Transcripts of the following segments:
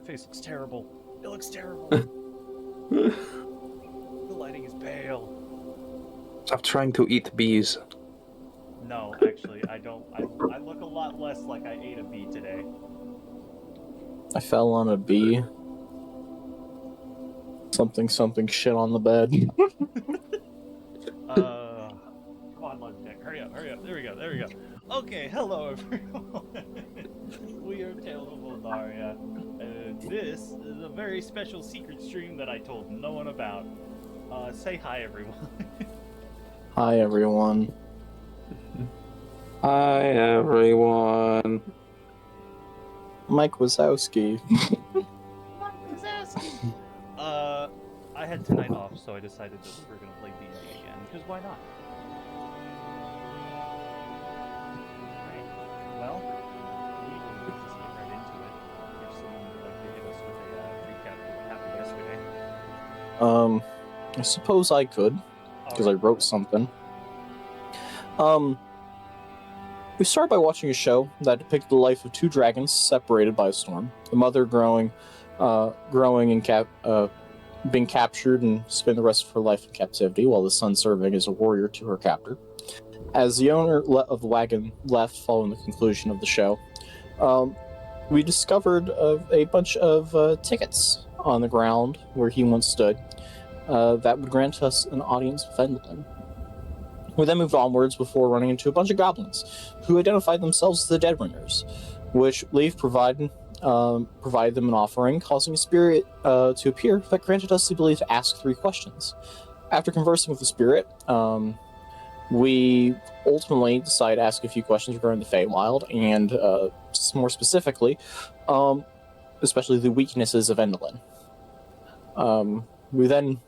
face looks terrible. It looks terrible. The lighting is pale. Stop trying to eat bees. No, actually, I don't. I look a lot less like I ate a bee today. I fell on a bee. Something shit on the bed. Come on, Logitech, hurry up. There we go. Okay, hello everyone. We are Tales of Eldaria, and this is a very special secret stream that I told no one about. Say hi, everyone. Hi, everyone. Hi, everyone. Mike Wazowski. I had tonight off, so I decided that we were going to play D&D again, because why not? Right. Well, we can just get right into it. If someone would like to hit us with a recap of what happened yesterday. I suppose I could, because I wrote something. We started by watching a show that depicted the life of two dragons separated by a storm. The mother growing and being captured and spending the rest of her life in captivity, while the son serving as a warrior to her captor. As the owner of the wagon left following the conclusion of the show, we discovered a bunch of tickets on the ground where he once stood that would grant us an audience with Endlin. We then moved onwards before running into a bunch of goblins, who identified themselves as the Deadwingers, which Leaf provided them an offering, causing a spirit to appear that granted us the ability to ask 3 questions. After conversing with the spirit, we ultimately decided to ask a few questions regarding the Feywild, and more specifically, especially the weaknesses of Endlin. We then,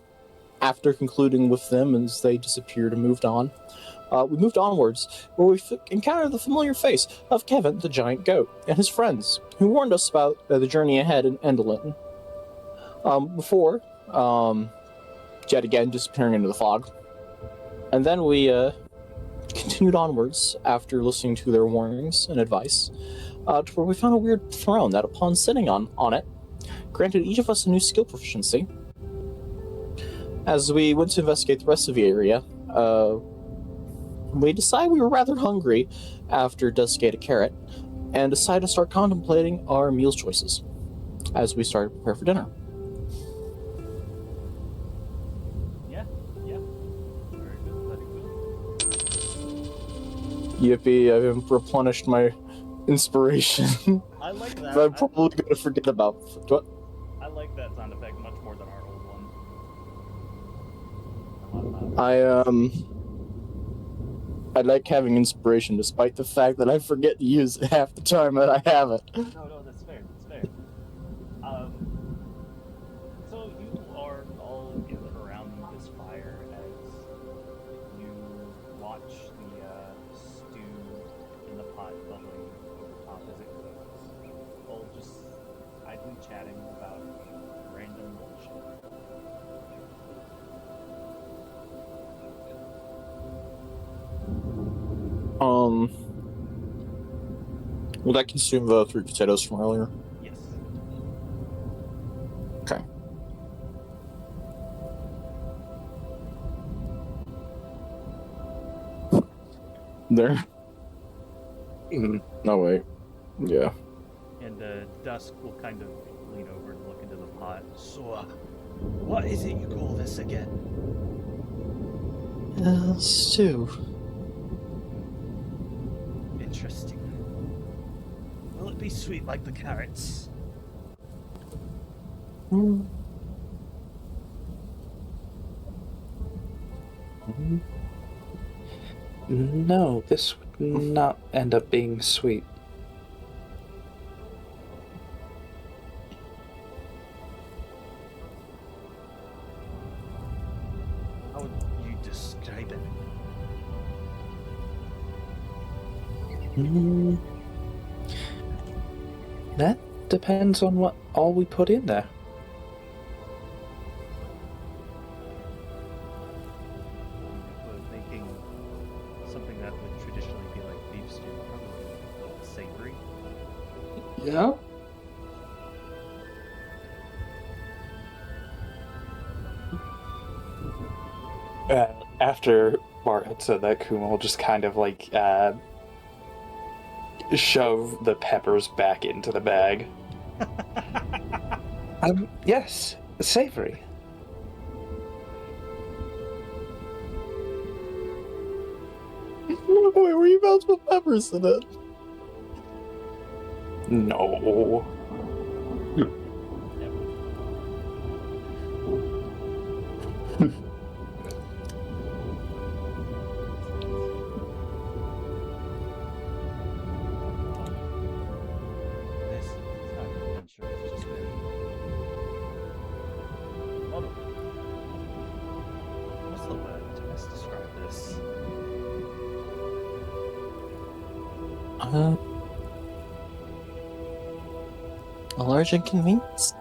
after concluding with them as they disappeared and moved on, we moved onwards, where we encountered the familiar face of Kevin the giant goat and his friends, who warned us about the journey ahead in Endlin. Before, yet again disappearing into the fog. And then we continued onwards after listening to their warnings and advice, to where we found a weird throne that, upon sitting on it, granted each of us a new skill proficiency. As we went to investigate the rest of the area, we decided we were rather hungry after Dusky ate a carrot, and decided to start contemplating our meals choices as we started to prepare for dinner. Yeah. Very good. Yippee, I've replenished my inspiration. I like that. I'm probably going to forget about what? I like that sound effect much more than our old one. I like having inspiration, despite the fact that I forget to use it half the time that I have it. No, that's fair. So you are all gathered around this fire as you watch the stew in the pot bubbling over top as it cooks. All just idly chatting about random bullshit. Will that consume the 3 potatoes from earlier? Yes. Okay. There. No, wait. Yeah. And Dusk will kind of lean over and look into the pot. So, what is it you call this again? Stew. Interesting. Will it be sweet like the carrots? No, this would not end up being sweet. How would you describe it? That depends on what all we put in there. Making something that would traditionally be like beef stew, probably a little savory. Yeah. After Bart had said that, Kuma will just kind of like shove the peppers back into the bag. Yes, savory. Wait, were you about to put peppers in it? No. This entire adventure has just been a lot of. What's the word to best describe this? A large inconvenience?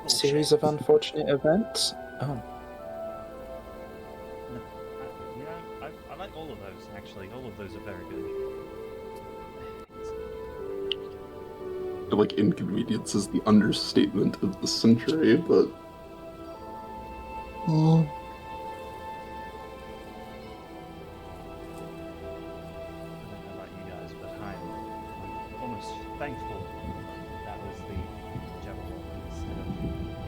A series of unfortunate events? Oh. You know, I like all of those, actually. All of those are very good. I feel like inconvenience is the understatement of the century, but Mm. I don't know about you guys, but I'm almost thankful that was the Jabberwock instead of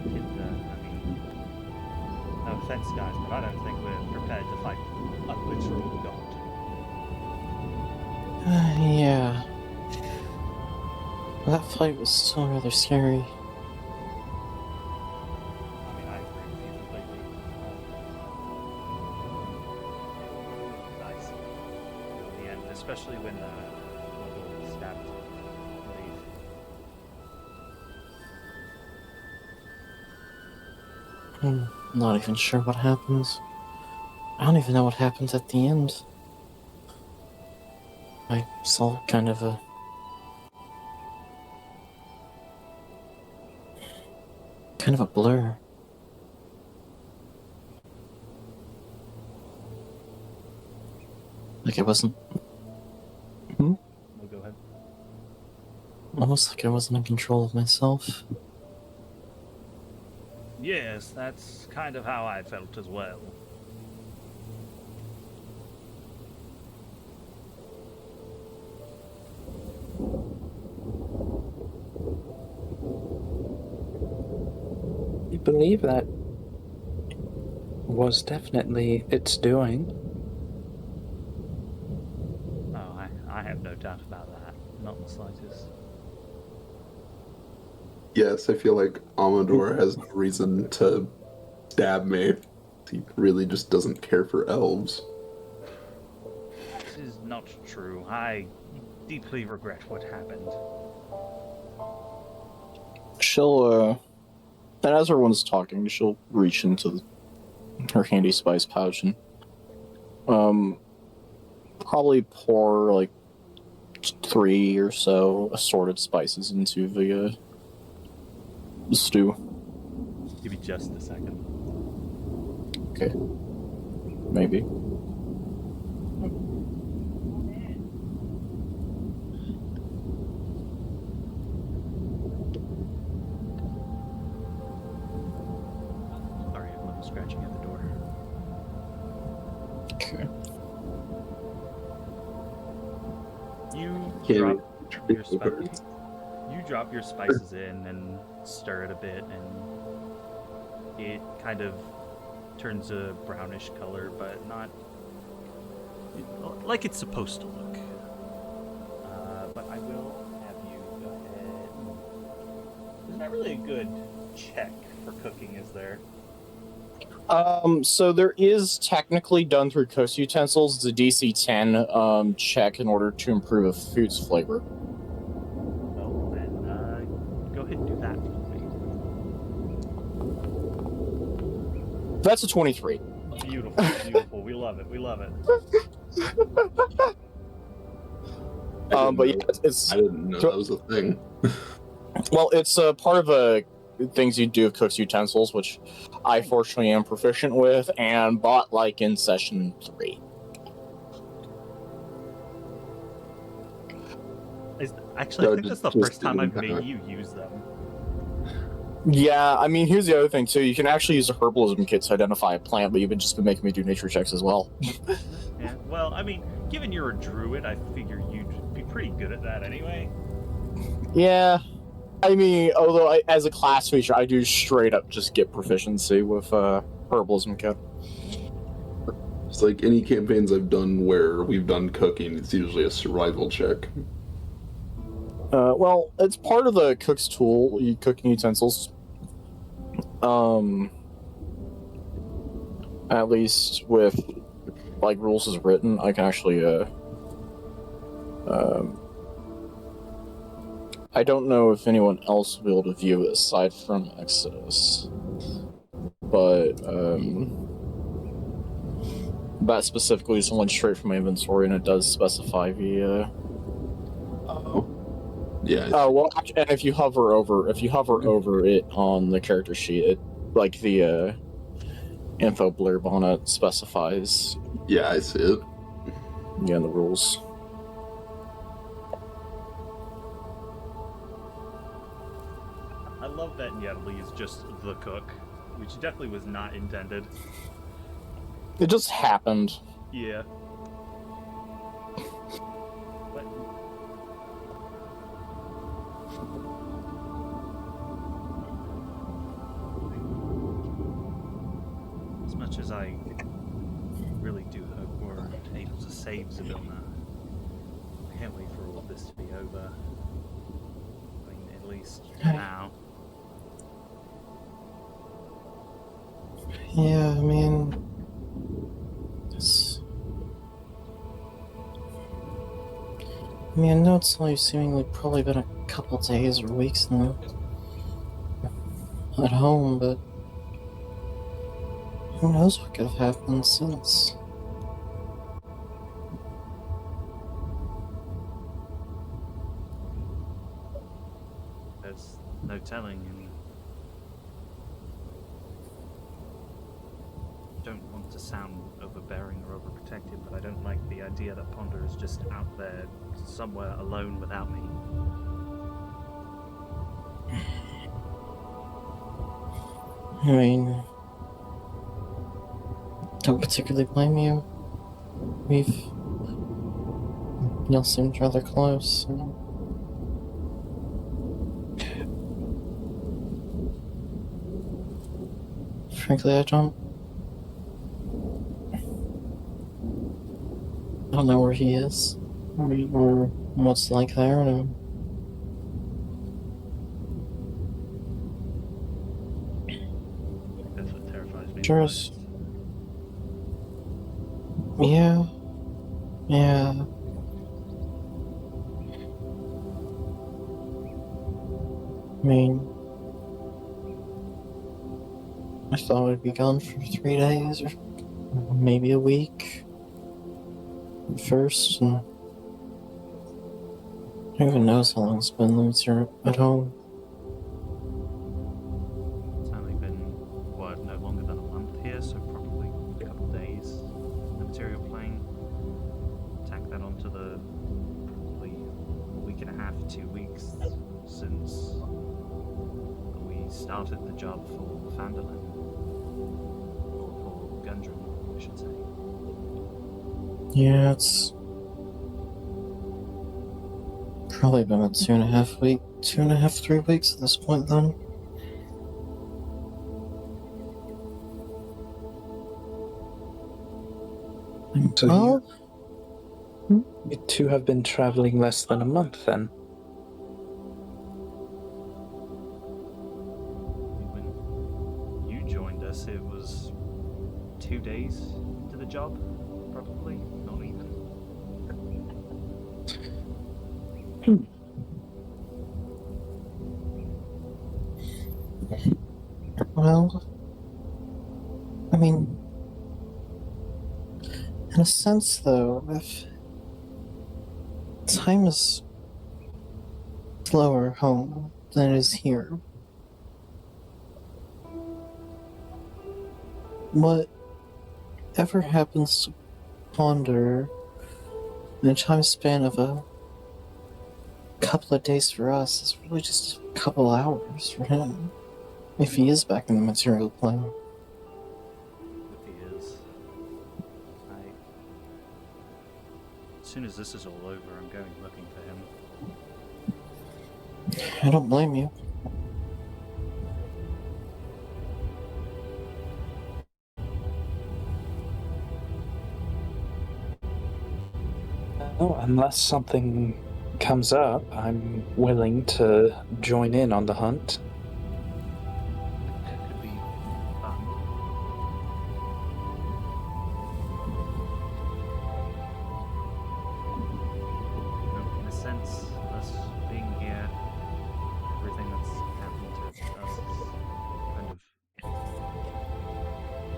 Kinda. I mean, no offense, guys, but I don't think we're prepared to fight a literal god. Yeah. That fight was still rather scary. I mean, I agree with you completely. Nice. In the end, especially when Muggle stabbed Leaf. I'm not even sure what happens. I don't even know what happens at the end. I saw kind of a blur. Like I wasn't. We'll go ahead. Almost like I wasn't in control of myself. Yes, that's kind of how I felt as well. I believe that was definitely its doing. Oh, I have no doubt about that. Not the slightest. yes, I feel like Amador has no reason to stab me. He really just doesn't care for elves. This is not true. I deeply regret what happened. She'll, and as everyone's talking, she'll reach into her handy spice pouch and, probably pour, like, 3 or so assorted spices into the stew. Give me just a second. Okay. Maybe. Sorry, a little scratching at the door. Okay. You Can't drop even your treat the birds. You drop your spices in and stir it a bit, and it kind of turns a brownish color, but not like it's supposed to look. But I will have you go ahead. There's not really a good check for cooking, is there? So there is technically done through coast utensils the DC 10 check in order to improve a food's flavor. Well, then go ahead and do that for me. That's a 23. Beautiful, beautiful. We love it. We love it. But yeah, it's I didn't know that was a thing. well, it's part of things you do with cook's utensils, which I fortunately am proficient with and bought like in session 3. Actually, I think that's the just first time I've didn't made have- you use them. Yeah, I mean, here's the other thing too. You can actually use a herbalism kit to identify a plant, but you've just been making me do nature checks as well. Yeah. Well, I mean, given you're a druid, I figure you'd be pretty good at that anyway. Yeah, I mean, as a class feature, I do straight up just get proficiency with herbalism kit. It's like any campaigns I've done where we've done cooking, it's usually a survival check. Well, it's part of the cook's tool, cooking utensils. At least with like rules as written, I can actually I don't know if anyone else will be able to view it aside from Exodus, but that specifically is one straight from my inventory, and it does specify the. Oh, yeah. Oh well, and if you hover over it on the character sheet, it like the info blurb on it specifies. Yeah, I see it. Yeah, the rules. I love that Yetli is just the cook, which definitely was not intended. It just happened. Yeah. But as much as I really do hope we're able to save Zabilna, I can't wait for all of this to be over. I mean, at least for now. Yeah, I mean, I know it's only seemingly probably been a couple days or weeks now at home, but who knows what could have happened since. There's no telling, and I don't want to sound overbearing or overprotective, but I don't like the idea that Ponder is just out there somewhere alone without me. I mean, don't particularly blame you. Y'all seemed rather close. Frankly, I don't know where he is, or what's like there, and That's what terrifies me. sure is. Yeah. I mean, I thought I'd be gone for 3 days or maybe a week at first, and who even knows how long it's been since you're at home. It's only been, what, no longer than a month here, so probably a couple days in the material plane. Tack that onto the probably a week and a half, 2 weeks since we started the job for Fandolin. Or for Gundren, I should say. Yeah, it's probably been about 2.5, 3 weeks at this point then. So Well, you two have been traveling less than a month then. When you joined us, it was 2 days into the job, probably, not even. well, I mean, in a sense though, if time is slower home than it is here, whatever happens to Ponder in a time span of a couple of days for us is really just a couple hours for him. If he is back in the material plane. If he is, as soon as this is all over, I'm going looking for him. I don't blame you. Well, unless something comes up, I'm willing to join in on the hunt. It could be fun. In a sense, us being here, everything that's happened to us is kind of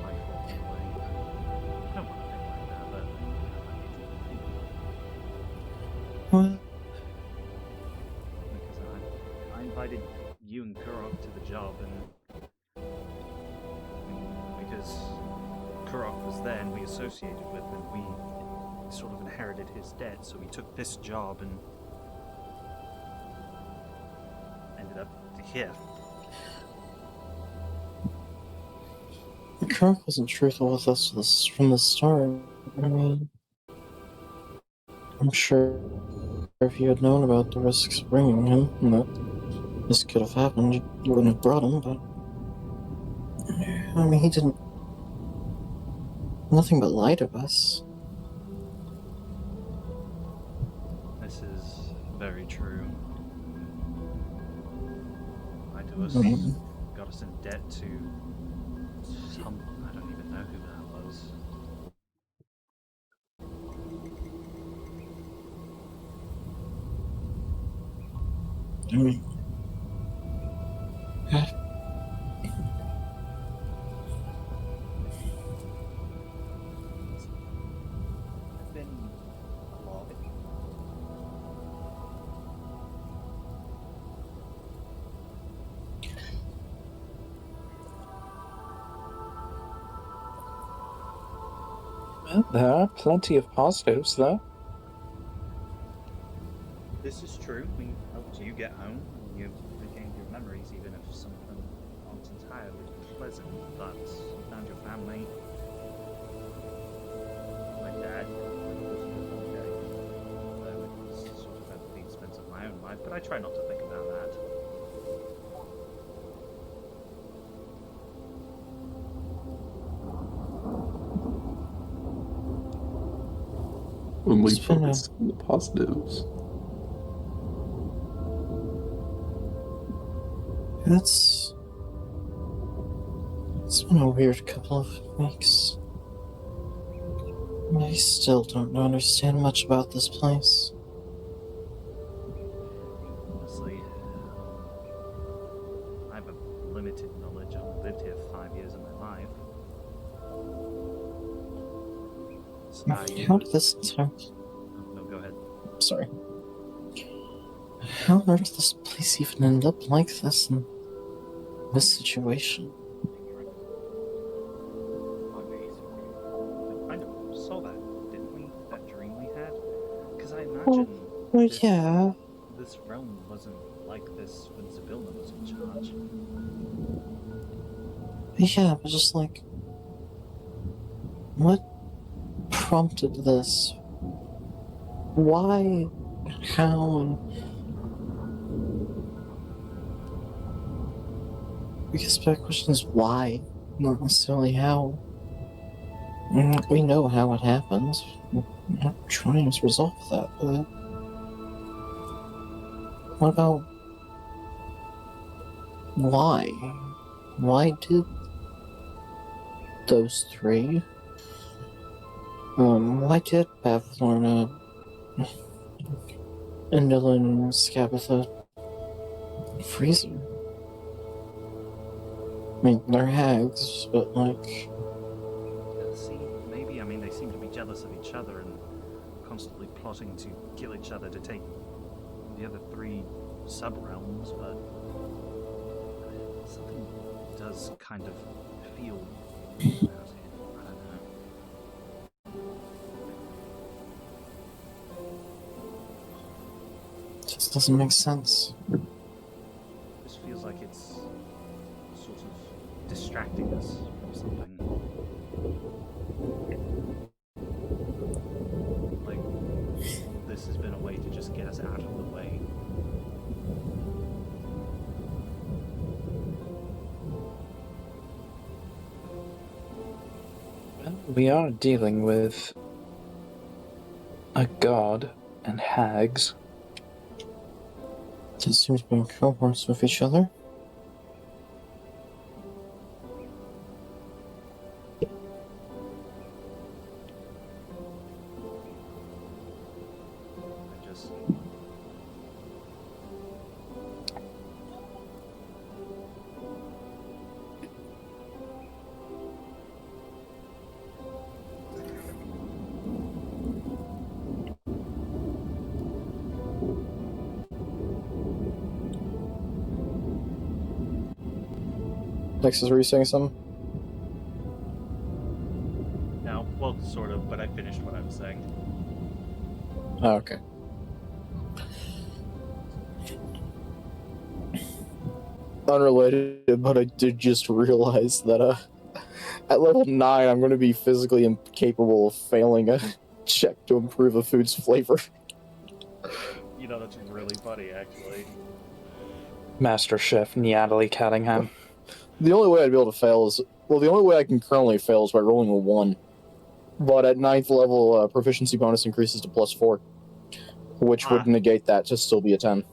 my fault in a way. I don't want to think like that, but What? because I invited you and Kurok to the job, and because Kurok was there and we associated with him, we sort of inherited his debt, so we took this job and ended up here. Kirk wasn't truthful with us from the start. I mean, I'm sure if you had known about the risks bringing him, and that this could have happened, you wouldn't have brought him, but... I mean, he didn't... nothing but lie to us. This is very true. Lied to us, got us in debt to some... I don't even know who that was. I mean... It's been a lot. Well, there are plenty of positives, though. This is true. We helped you get home, and you regained your memories, even if some of them aren't entirely pleasant. But you found your family. My dad wasn't okay, though it was sort of at the expense of my own life. But I try not to think about that. When we It's been focus on the positives. It's been a weird couple of weeks. I still don't understand much about this place. Honestly, I have a limited knowledge. I've only lived here 5 years of my life. So How did this entire... no, go ahead. Sorry. How on earth did this place even end up like this in this situation? We kind of saw that, didn't we? That dream we had? Because I imagine Well, yeah. this realm wasn't like this when Zabilna was in charge. Yeah, but just like... what prompted this? Why? How? I guess my question is why, not necessarily how. We know how it happens. We're not trying to resolve that, but... what about... why? Why did those three... why did Bavlorna, Indolin, Scabatha freeze her? I mean, they're hags, but like... See, maybe, I mean, they seem to be jealous of each other and constantly plotting to kill each other to take the other 3 sub-realms, but something does kind of feel about it. I don't know. It just doesn't make sense. This feels like it's sort protecting us from something. Like, this has been a way to just get us out of the way. We are dealing with a god and hags. They seem to be in cohorts with each other. I just... Nexus, were you saying something? No, well, sort of, but I finished what I was saying. Oh, okay. Unrelated, but I did just realize that at level 9 I'm going to be physically incapable of failing a check to improve a food's flavor. You know, that's really funny, actually. Master Chef Natalie Cattingham. The only way I'd be able to fail is... Well, the only way I can currently fail is by rolling a 1. But at 9th level, proficiency bonus increases to +4, which would negate that to still be a 10.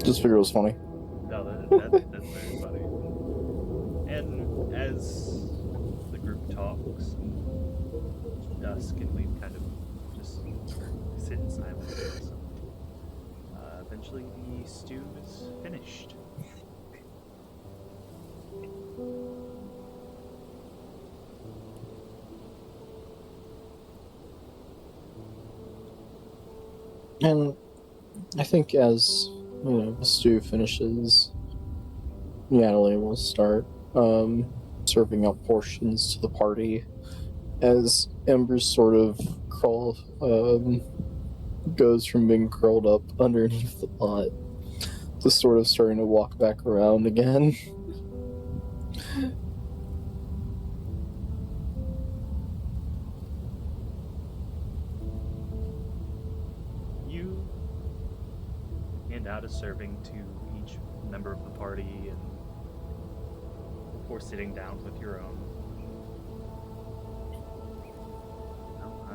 Just figured it was funny. No, that's very funny. And as the group talks, dusk, and we kind of just sit in silence. Eventually, the stew is finished. And I think as the stew finishes, Natalie will start serving up portions to the party as Embers sort of goes from being curled up underneath the pot to sort of starting to walk back around again. You hand out a serving to each member of the party, and before sitting down with your own. Well,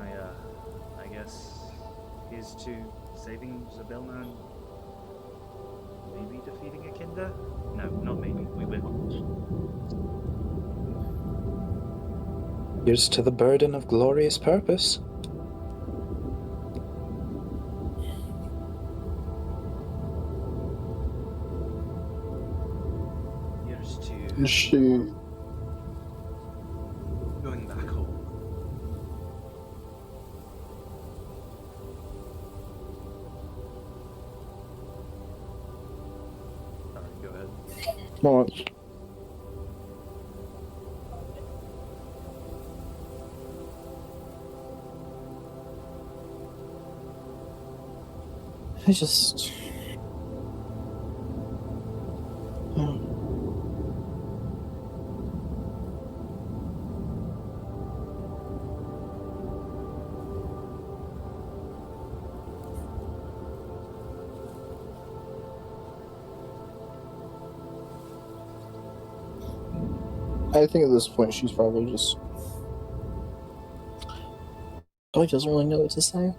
I guess here's to saving Zabelna and maybe defeating Akinda? No, not maybe. We will. Here's to the burden of glorious purpose. Here's to She going back home. Sorry, go ahead. well, I just I think at this point she's probably just doesn't really know what to say.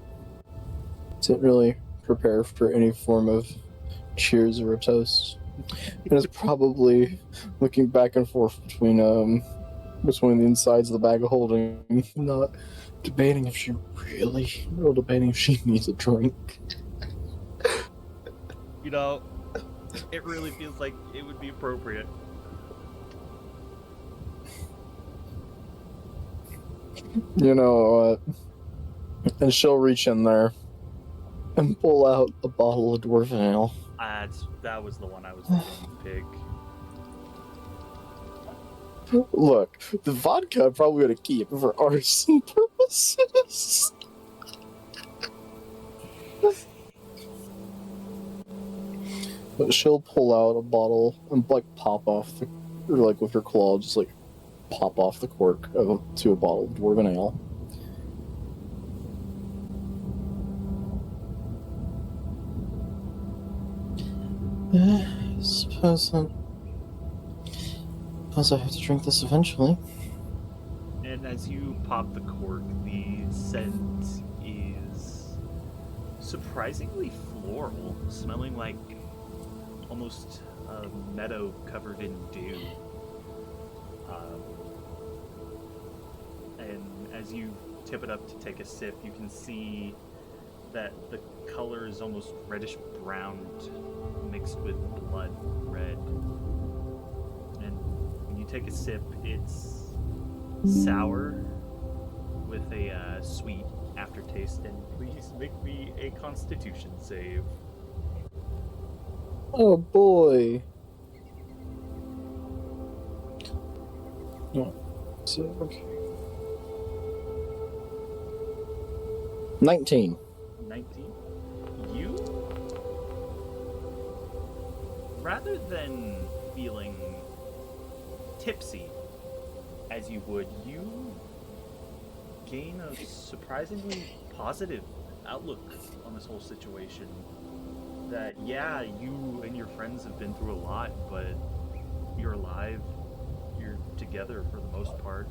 Didn't really prepare for any form of cheers or a toast. And is probably looking back and forth between the insides of the bag of holding, not debating if she debating if she needs a drink. You know, it really feels like it would be appropriate. And she'll reach in there and pull out a bottle of dwarven ale. That was the one I was thinking to pick. Look, the vodka I'm probably going to keep for arson purposes. But she'll pull out a bottle and like pop off, or like with her claw, just like pop off the cork to a bottle of dwarven ale. Suppose I have to drink this eventually. And as you pop the cork, the scent is surprisingly floral, smelling like almost a meadow covered in dew. And as you tip it up to take a sip, you can see that the color is almost reddish brown mixed with blood red. And when you take a sip, it's sour with a sweet aftertaste. And please make me a Constitution save. Oh boy. No. So, okay. 19. 19. You, rather than feeling tipsy as you would, you gain a surprisingly positive outlook on this whole situation. That, yeah, you and your friends have been through a lot, but you're alive, you're together for the most part.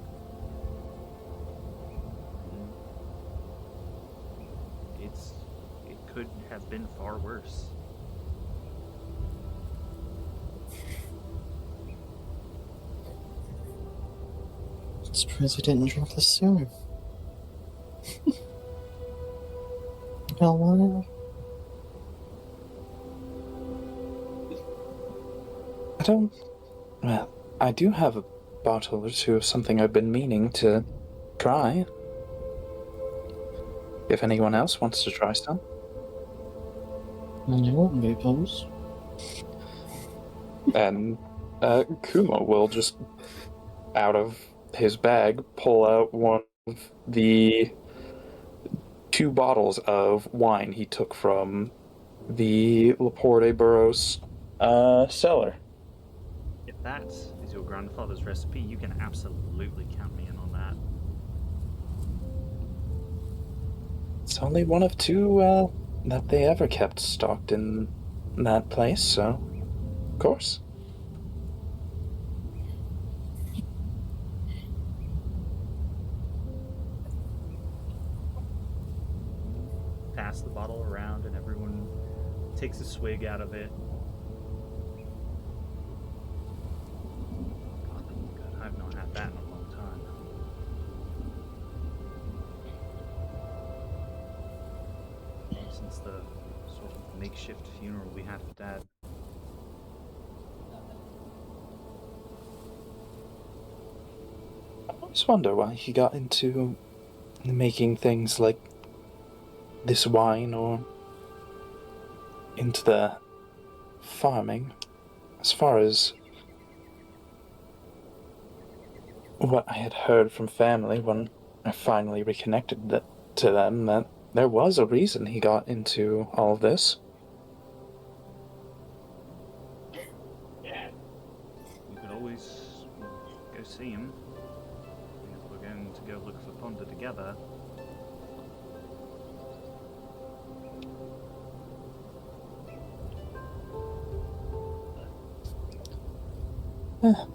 It could have been far worse. I'm surprised I didn't drink this sooner. Hell, why? Well, I do have a bottle or two of something I've been meaning to try. If anyone else wants to try some. I wouldn't be opposed. And Kumo will just, out of his bag, pull out one of the 2 bottles of wine he took from the Laporte Burros cellar. If that is your grandfather's recipe, you can absolutely count me in on that. It's only one of 2 that they ever kept stocked in that place, so of course. Pass the bottle around and everyone takes a swig out of it. God, I've not had that in a long time. Since the sort of makeshift funeral we had for Dad. I always wonder why he got into making things like this wine or into the farming. As far as what I had heard from family when I finally reconnected to them, that there was a reason he got into all of this. We could always go see him. If we're going to go look for Ponda together.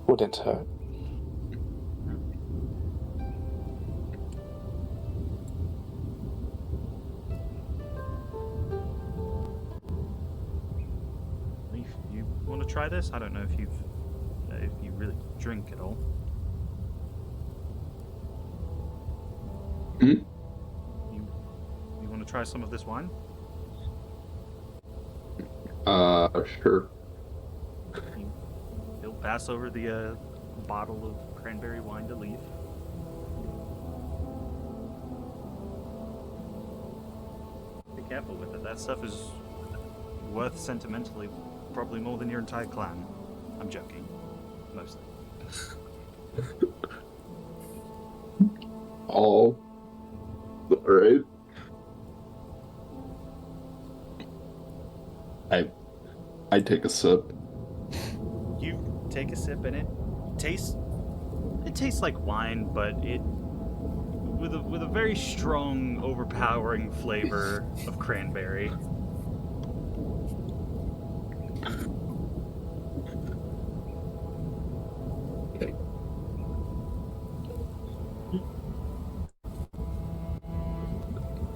Wouldn't hurt. Leaf, you want to try this? I don't know if you really drink at all. Hmm? You want to try some of this wine? Sure. He'll pass over the bottle of cranberry wine to Leaf. Be careful with it. That stuff is worth sentimentally probably more than your entire clan. I'm joking. Mostly. All right. I take a sip. You take a sip and it tastes like wine, but it with a very strong, overpowering flavor of cranberry.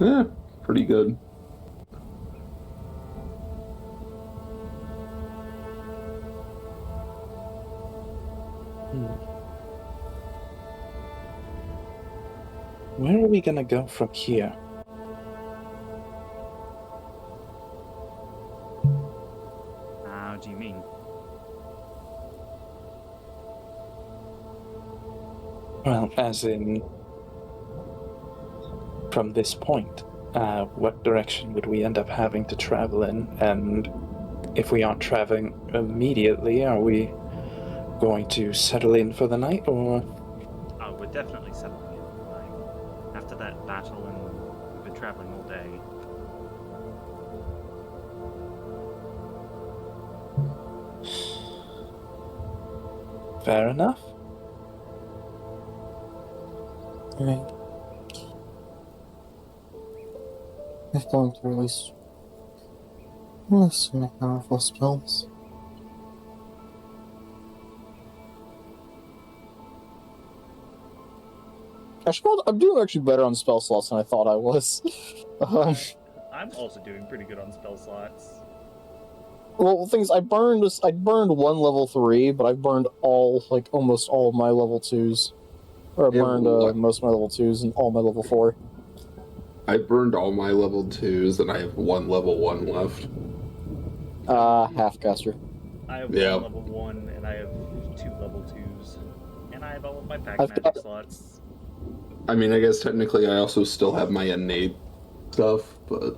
Eh, pretty good. Where are we gonna go from here? How do you mean? Well, as in, from this point, what direction would we end up having to travel in? And if we aren't traveling immediately, are we going to settle in for the night, or? Oh, we're definitely settling in. Like, after that battle, and we've been traveling all day. Fair enough. Alright. I've gone through at least some powerful spells. I'm doing actually better on spell slots than I thought I was. I'm also doing pretty good on spell slots. Well, things I burned one level 3, but I've burned almost all of my level 2s. Or I Yeah, burned well, most of my level 2s and all my level 4. I burned all my level 2s, and I have one level 1 left. Halfcaster. I have Yeah. one level 1, and I have 2 level 2s. And I have all of my pack I've magic got- slots. I mean, I guess technically I also still have my innate stuff, but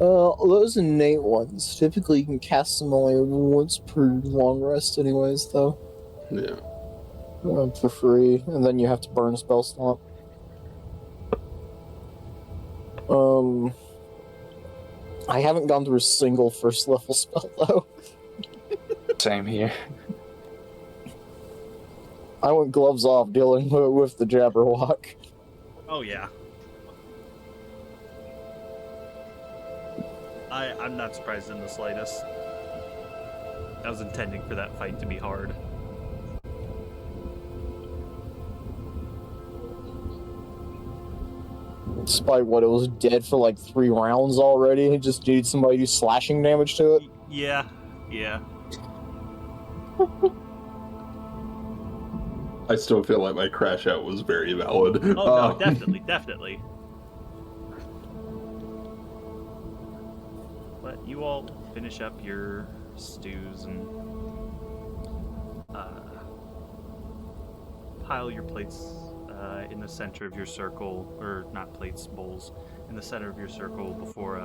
Those innate ones, typically you can cast them only once per long rest anyways, though. yeah. For free, and then you have to burn a spell slot. I haven't gone through a single first level spell, though. Same here. I went gloves off dealing with the Jabberwock. Oh, yeah. I'm not surprised in the slightest. I was intending for that fight to be hard. Despite what, it was dead for like 3 rounds already. It just needed somebody to do slashing damage to it. Yeah, yeah. I still feel like my crash out was very valid. Oh, no, definitely, definitely. But you all finish up your stews and pile your plates in the center of your circle, or not plates, bowls, in the center of your circle before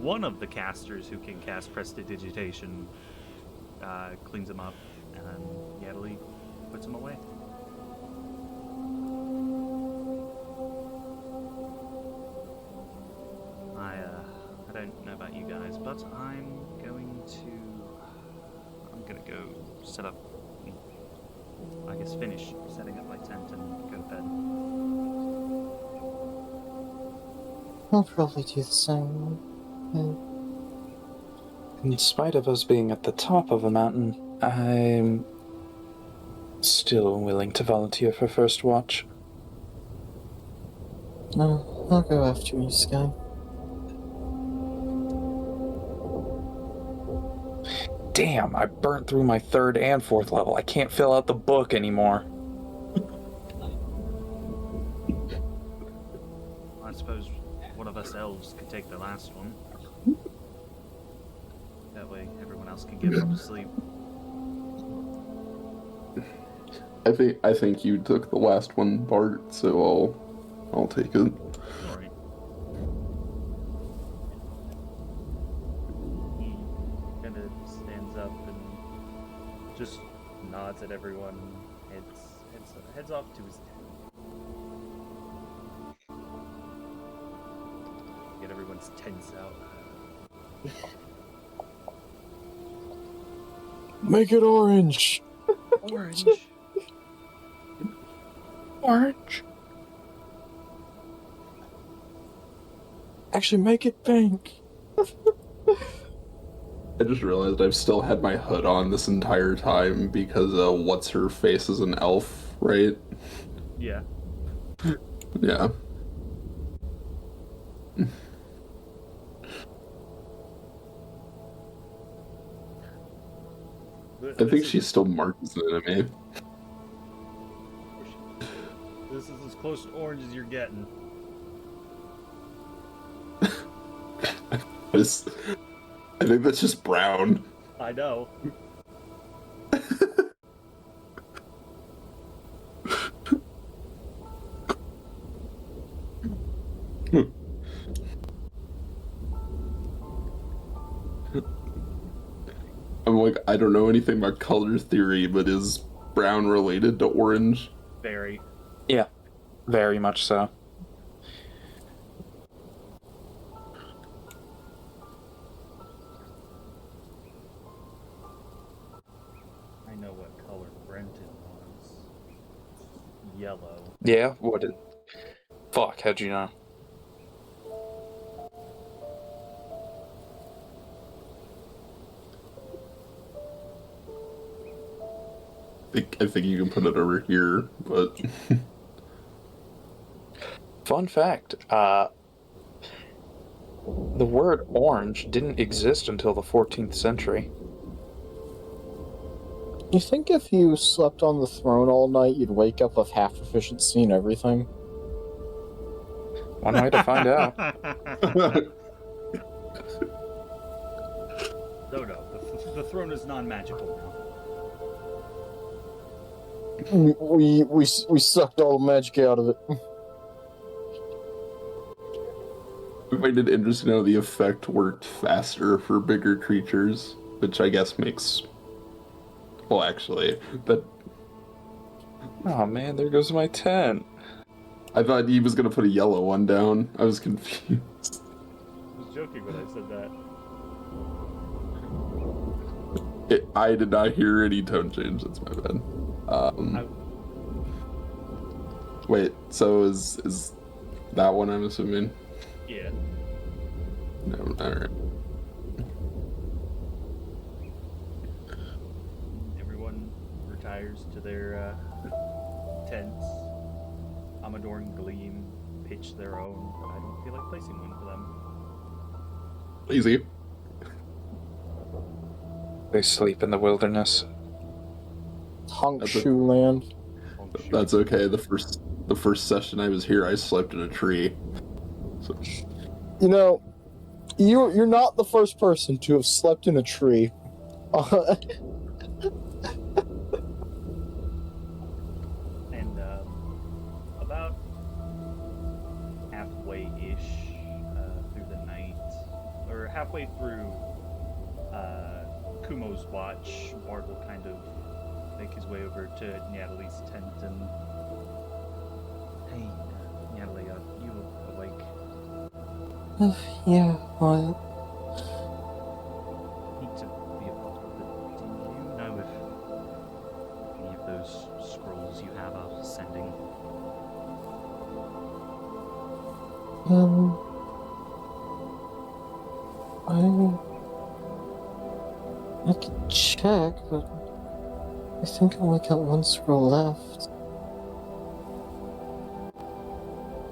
one of the casters who can cast Prestidigitation cleans them up, and Yadley puts them away. I don't know about you guys, but I'm gonna go set up, I guess finish setting up my tent and go to bed. I'll probably do the same. In spite of us being at the top of a mountain, I'm still willing to volunteer for first watch. No, I'll go after you, Sky. Damn, I burnt through my 3rd and 4th level. I can't fill out the book anymore. I suppose one of us elves could take the last one. That way everyone else can get off to sleep. I think you took the last one, Bart, so I'll take it. Alright. He kind of stands up and just nods at everyone, heads off to his tent. Get everyone's tents out. Make it orange. Orange. Orange. Actually, make it pink. I just realized I've still had my hood on this entire time because what's her face is an elf, right? Yeah. Yeah. I think she's still marked as an enemy. This is as close to orange as you're getting. I think that's just brown. I know. I'm like, I don't know anything about color theory, but is brown related to orange? Very. Yeah, very much so. I know what color Brenton was. Yellow. Yeah, what did... Fuck, how'd you know? I think you can put it over here, but... Fun fact, the word orange didn't exist until the 14th century. You think if you slept on the throne all night, you'd wake up with half efficiency and everything? One way to find out. No, the throne is non-magical now. We sucked all the magic out of it. I find it interesting how the effect worked faster for bigger creatures, which I guess makes... Well, actually, that... Oh man, there goes my tent. I thought he was gonna put a yellow one down. I was confused. I was joking when I said that. I did not hear any tone change. That's my bad. Wait, so is that one, I'm assuming? Yeah. No, alright. Everyone retires to their tents. Amador and Gleam pitch their own, but I don't feel like placing one for them. Easy. They sleep in the wilderness. Honk shoe land. Oh, shoot. That's okay. The first session I was here, I slept in a tree. So, You know, you're not the first person to have slept in a tree. And about halfway-ish through the night, or halfway through Kumo's watch, Bard will kind of make his way over to Natalie's tent and... Hey, Natalie, you awake? Yeah, what? Need to be about it, but do you know if any of those scrolls you have are sending? I could check, but I think I only got one scroll left.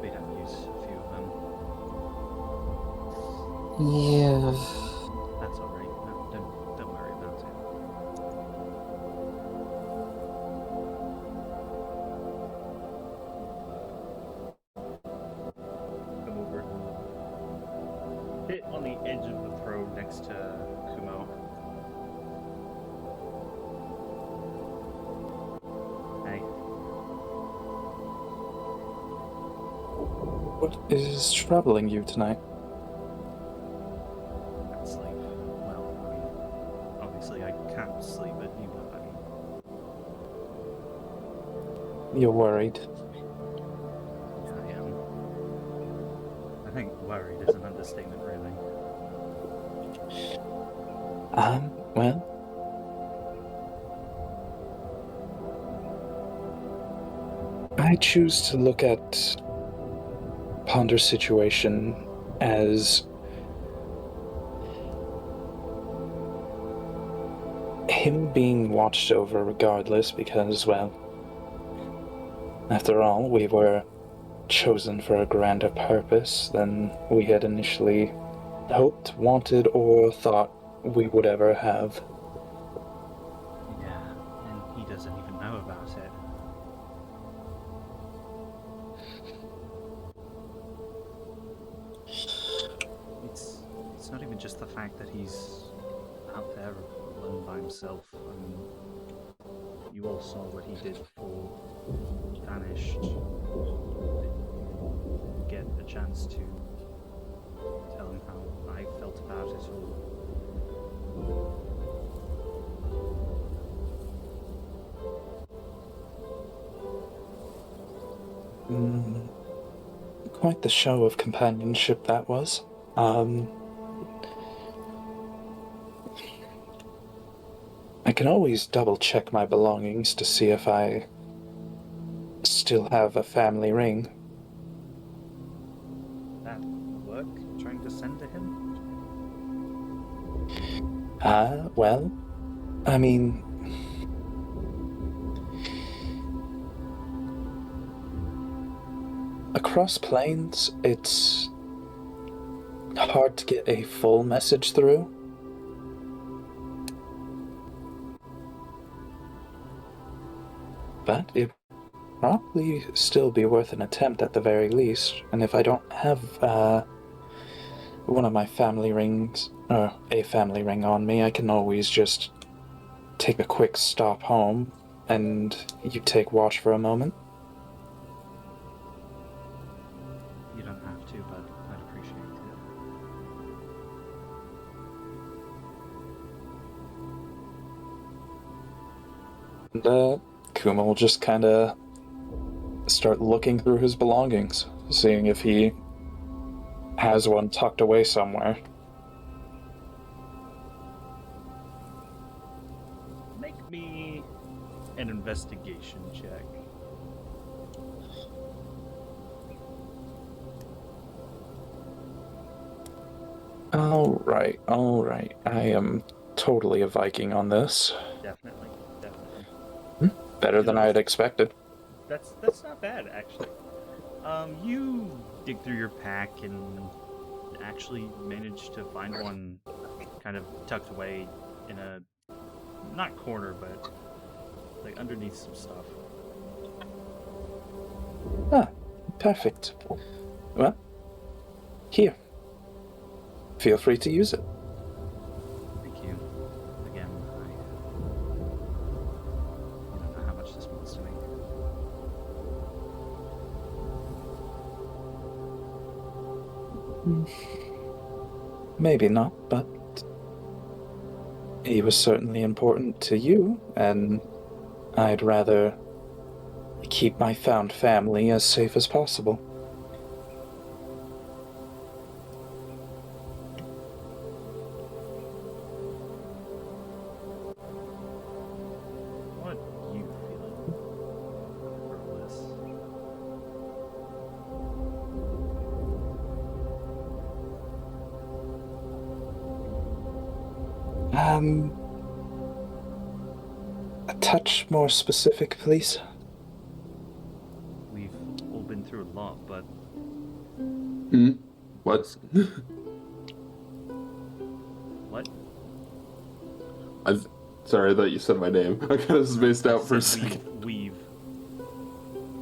We'd have to use a few of them. Yeah. That's alright. No, don't worry about it. Come over and sit on the edge of the throne next to Kumo. Hey, What is troubling you tonight? can't sleep. Well, I mean, obviously I can't sleep, but you know what I mean. You're worried. Yeah, I am. I think worried is an understatement, really. Well, I choose to look at Ponder's situation as him being watched over regardless because, well, after all, we were chosen for a grander purpose than we had initially hoped, wanted, or thought we would ever have. Yeah, and he doesn't even know about it. It's not even just the fact that he's out there alone by himself. I mean, you all saw what he did for Vanished. Did get a chance to tell him how I felt about it all. Quite the show of companionship that was. I can always double-check my belongings to see if I still have a family ring. That work trying to send to him? Well, I mean, across planes, it's hard to get a full message through. But it would probably still be worth an attempt at the very least. And if I don't have one of my family rings, or a family ring on me, I can always just take a quick stop home and you take watch for a moment. You don't have to, but I'd appreciate it. And Kuma will just kind of start looking through his belongings, seeing if he has one tucked away somewhere. Make me an investigation check. All right. I am totally a Viking on this. Definitely. Better than I had expected. That's not bad, actually. You dig through your pack and actually manage to find one kind of tucked away in a, not corner, but like underneath some stuff. Ah, perfect. Well, here. Feel free to use it. Thank you. Again, I don't know how much this means to me. Maybe not, but he was certainly important to you, and I'd rather keep my found family as safe as possible. What are you feeling for all this? A touch more specific, please. We've all been through a lot, but What? what? Sorry, I thought you said my name. I kind of spaced out for a Said second. We've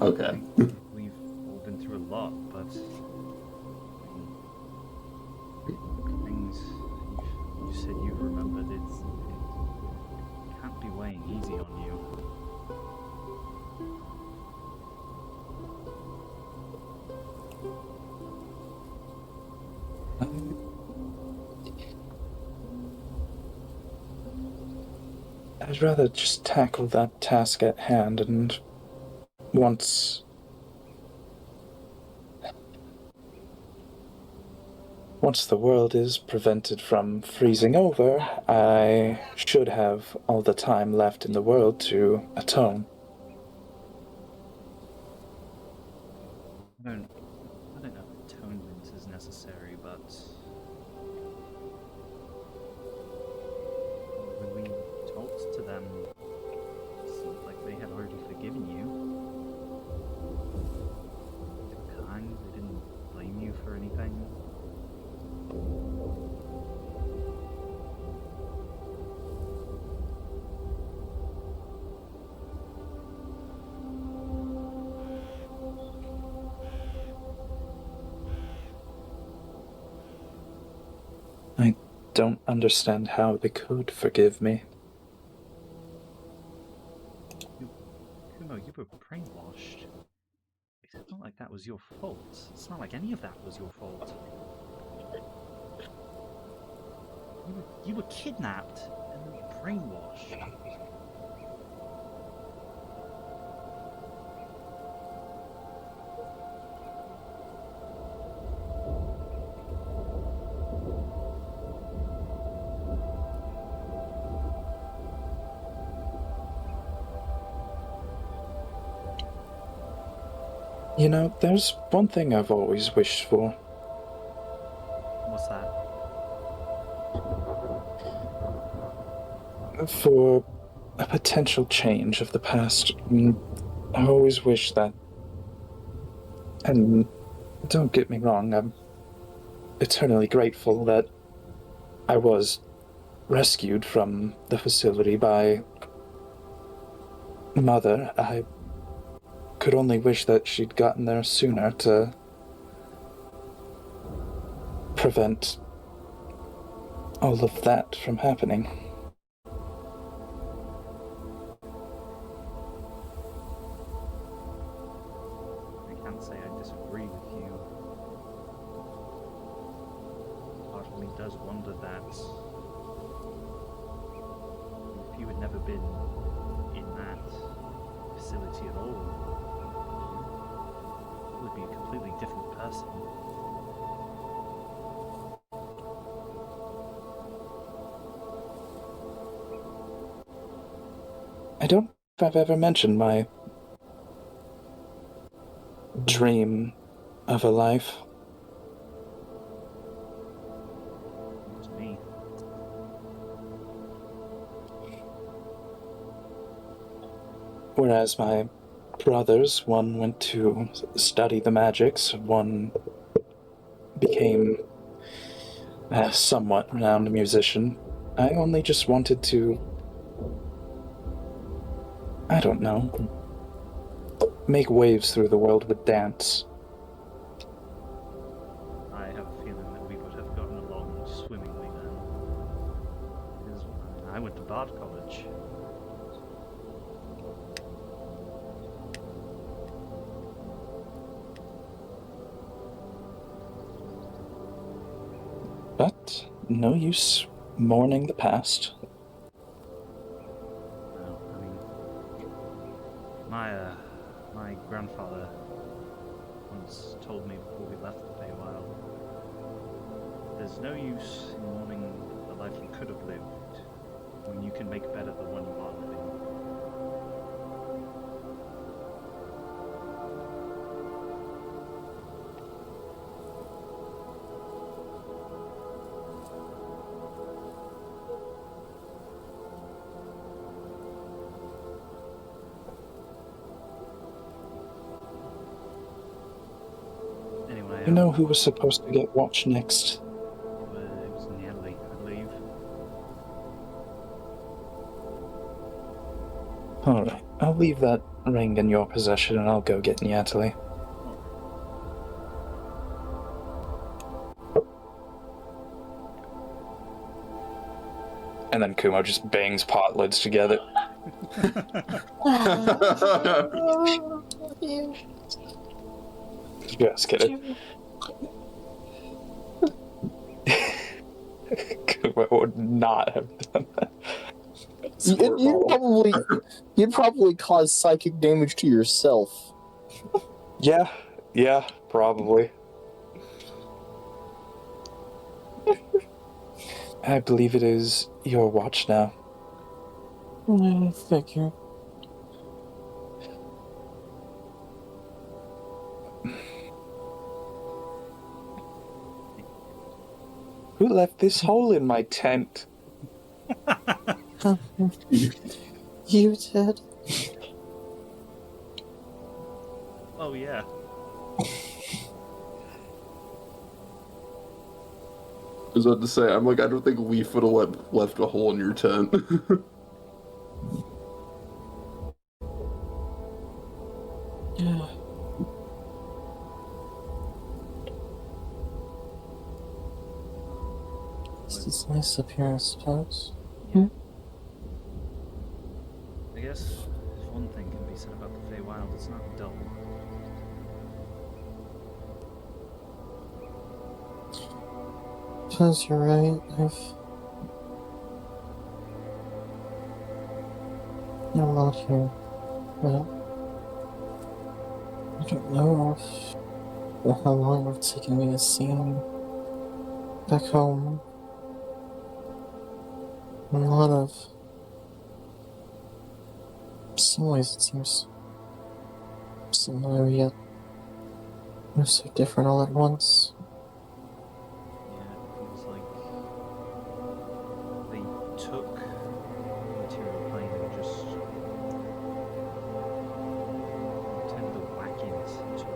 Okay. we've all been through a lot, but things you said you remembered. It can't be weighing easy on you. I'd rather just tackle that task at hand, and once the world is prevented from freezing over, I should have all the time left in the world to atone. I don't know if atonement is necessary, but when we talked to them, it seemed like they had already forgiven you. They were kind, they didn't blame you for anything. I don't understand how they could forgive me. Kumo, you were brainwashed. It's not like that was your fault. It's not like any of that was your fault. You were kidnapped and then brainwashed. You know, there's one thing I've always wished for. What's that? For a potential change of the past. I always wish that. And don't get me wrong, I'm eternally grateful that I was rescued from the facility by Mother. I could only wish that she'd gotten there sooner to prevent all of that from happening. I can't say I disagree with you. Part of me does wonder that if you had never been in that facility at all, you would be a completely different person. I don't know if I've ever mentioned my dream of a life. To me, Whereas my brothers, one went to study the magics, one became a somewhat renowned musician. I only just wanted to, I don't know, make waves through the world with dance. I have a feeling that we would have gotten along swimmingly then. Because I went to Bard College. But no use mourning the past. No, I mean, my grandfather once told me before we left the Feywild, there's no use in mourning the life you could have lived when you can make better the one you are living. Anyway, You know who was supposed to get watched next? it was Nelly, I believe. Alright, I'll leave that ring in your possession and I'll go get Nyatali. And then Kumo just bangs pot lids together. Just kidding. Kumo would not have done that. You'd probably cause psychic damage to yourself. Yeah, probably. I believe it is your watch now. Thank you. Who left this hole in my tent? You did. Oh yeah. I was about to say, I'm like, I don't think Leaf would have left a hole in your tent. Yeah. It's nice up here, I suppose. Yeah. I guess if one thing can be said about the Feywild, it's not dull. Suppose you're right. I'm out here, but I don't know if or how long it's taken me to see him back home. In a lot of some ways it seems similar yet they're so different all at once. Yeah, it feels like they took the material plane and just turned the whackings into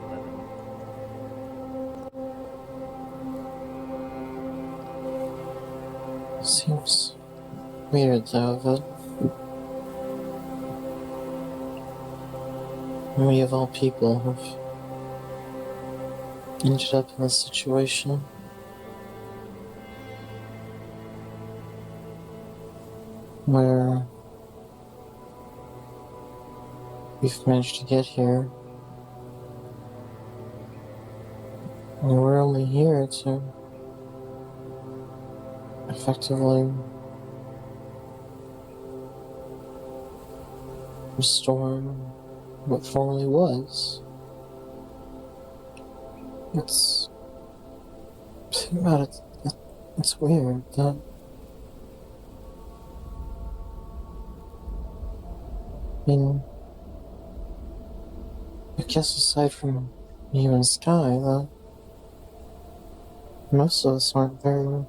11. Seems weird though that we of all people have ended up in this situation. Where we've managed to get here. And we're only here to effectively restore what formerly was. Think about it, it's weird that I mean, I guess aside from you and Sky, that most of us aren't very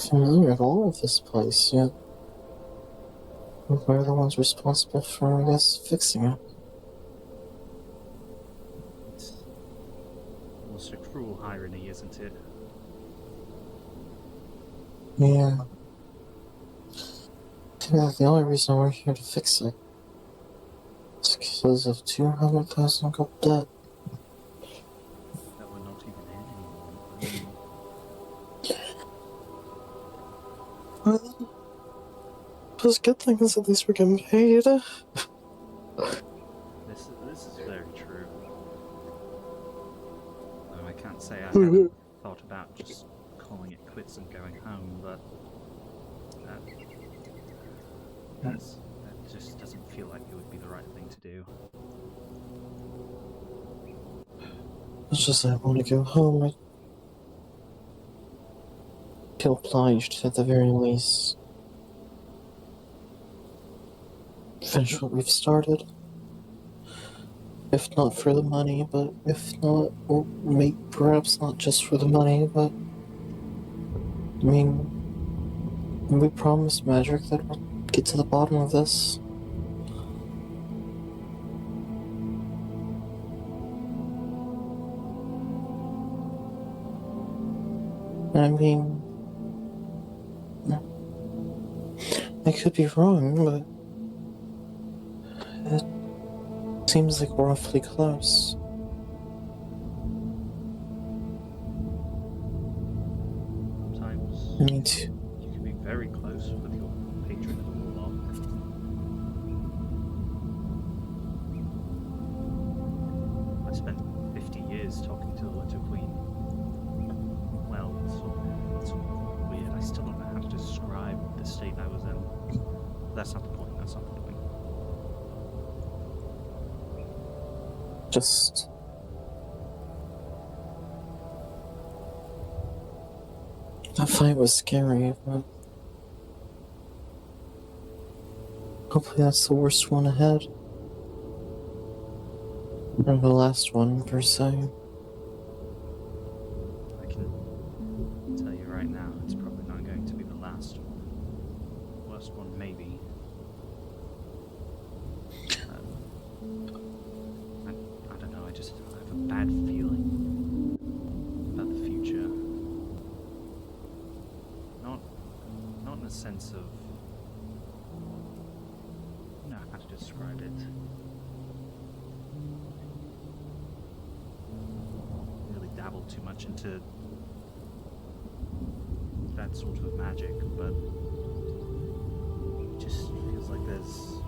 familiar at all with this place, yet we're the ones responsible for, I guess, fixing it. It's almost a cruel irony, isn't it? Yeah. I think that the only reason we're here to fix it is because of 200,000 gold debt. That we're not even in anymore. Well, it's a good thing is at least we're getting paid. This is very true. Though I can't say I haven't thought about just calling it quits and going home, but that just doesn't feel like it would be the right thing to do. It's just that I want to go home. I feel obliged at the very least. Finish what we've started. If not for the money, but if not, or perhaps not just for the money, but I mean, we promised Magic that we'll get to the bottom of this. I mean, I could be wrong, but it seems like we're awfully close. Sometimes I mean, you can be very close with your patron of the warlock. I spent 50 years talking to the Little Queen. Well, it's weird. I still don't know how to describe the state I was in. That's not the point. That's not the point. just that fight was scary, but hopefully that's the worst one ahead. Or the last one, per se. I can tell you right now, it's probably sense of... I don't know how to describe it. Really dabble too much into that sort of magic, but it just feels like there's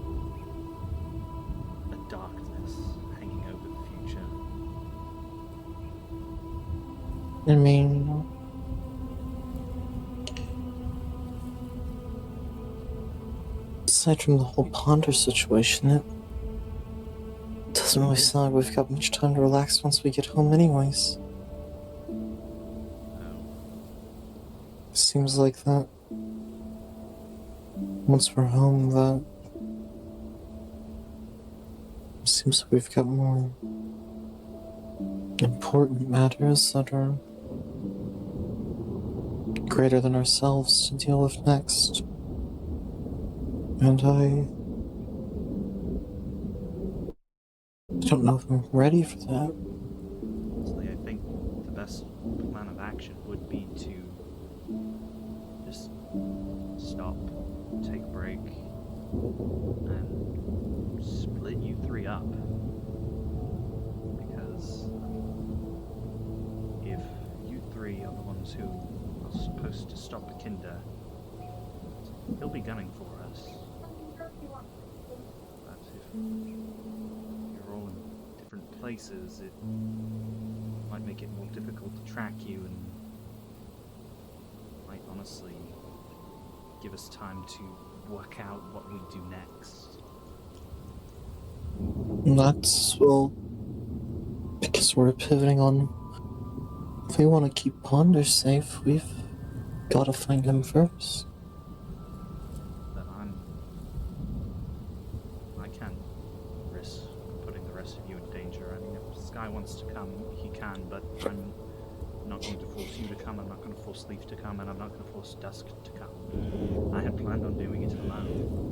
a darkness hanging over the future. I mean, aside from the whole ponder situation, it doesn't really sound like we've got much time to relax once we get home anyways. Oh, Seems like that once we're home, that seems like we've got more important matters that are greater than ourselves to deal with next. And I don't know if I'm ready for that. honestly, I think the best plan of action would be to just stop, take a break, and split you three up. Because, I mean, if you three are the ones who are supposed to stop the Kinder, he'll be gunning for us. But if you're all in different places, it might make it more difficult to track you and might honestly give us time to work out what we do next. That's, well, because we're pivoting on. If we want to keep Ponder safe, we've got to find him first. But I can't risk putting the rest of you in danger. I mean, if Sky wants to come, he can, but I'm not going to force you to come, I'm not going to force Leaf to come, and I'm not going to force Dusk to come. I had planned on doing it alone.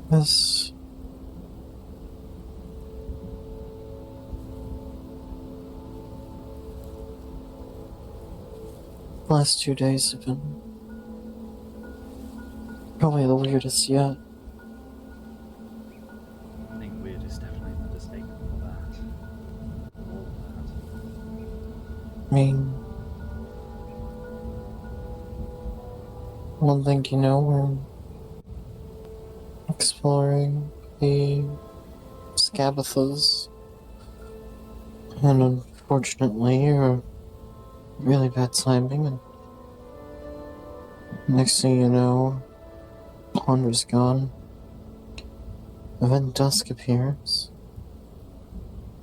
This last 2 days have been probably the weirdest yet. I think weird is definitely an understatement for that. All of that. I mean, one thing you know, we're exploring the Scabathas, and unfortunately, or really bad timing, and next thing you know, Ponder's gone, and then Dusk appears,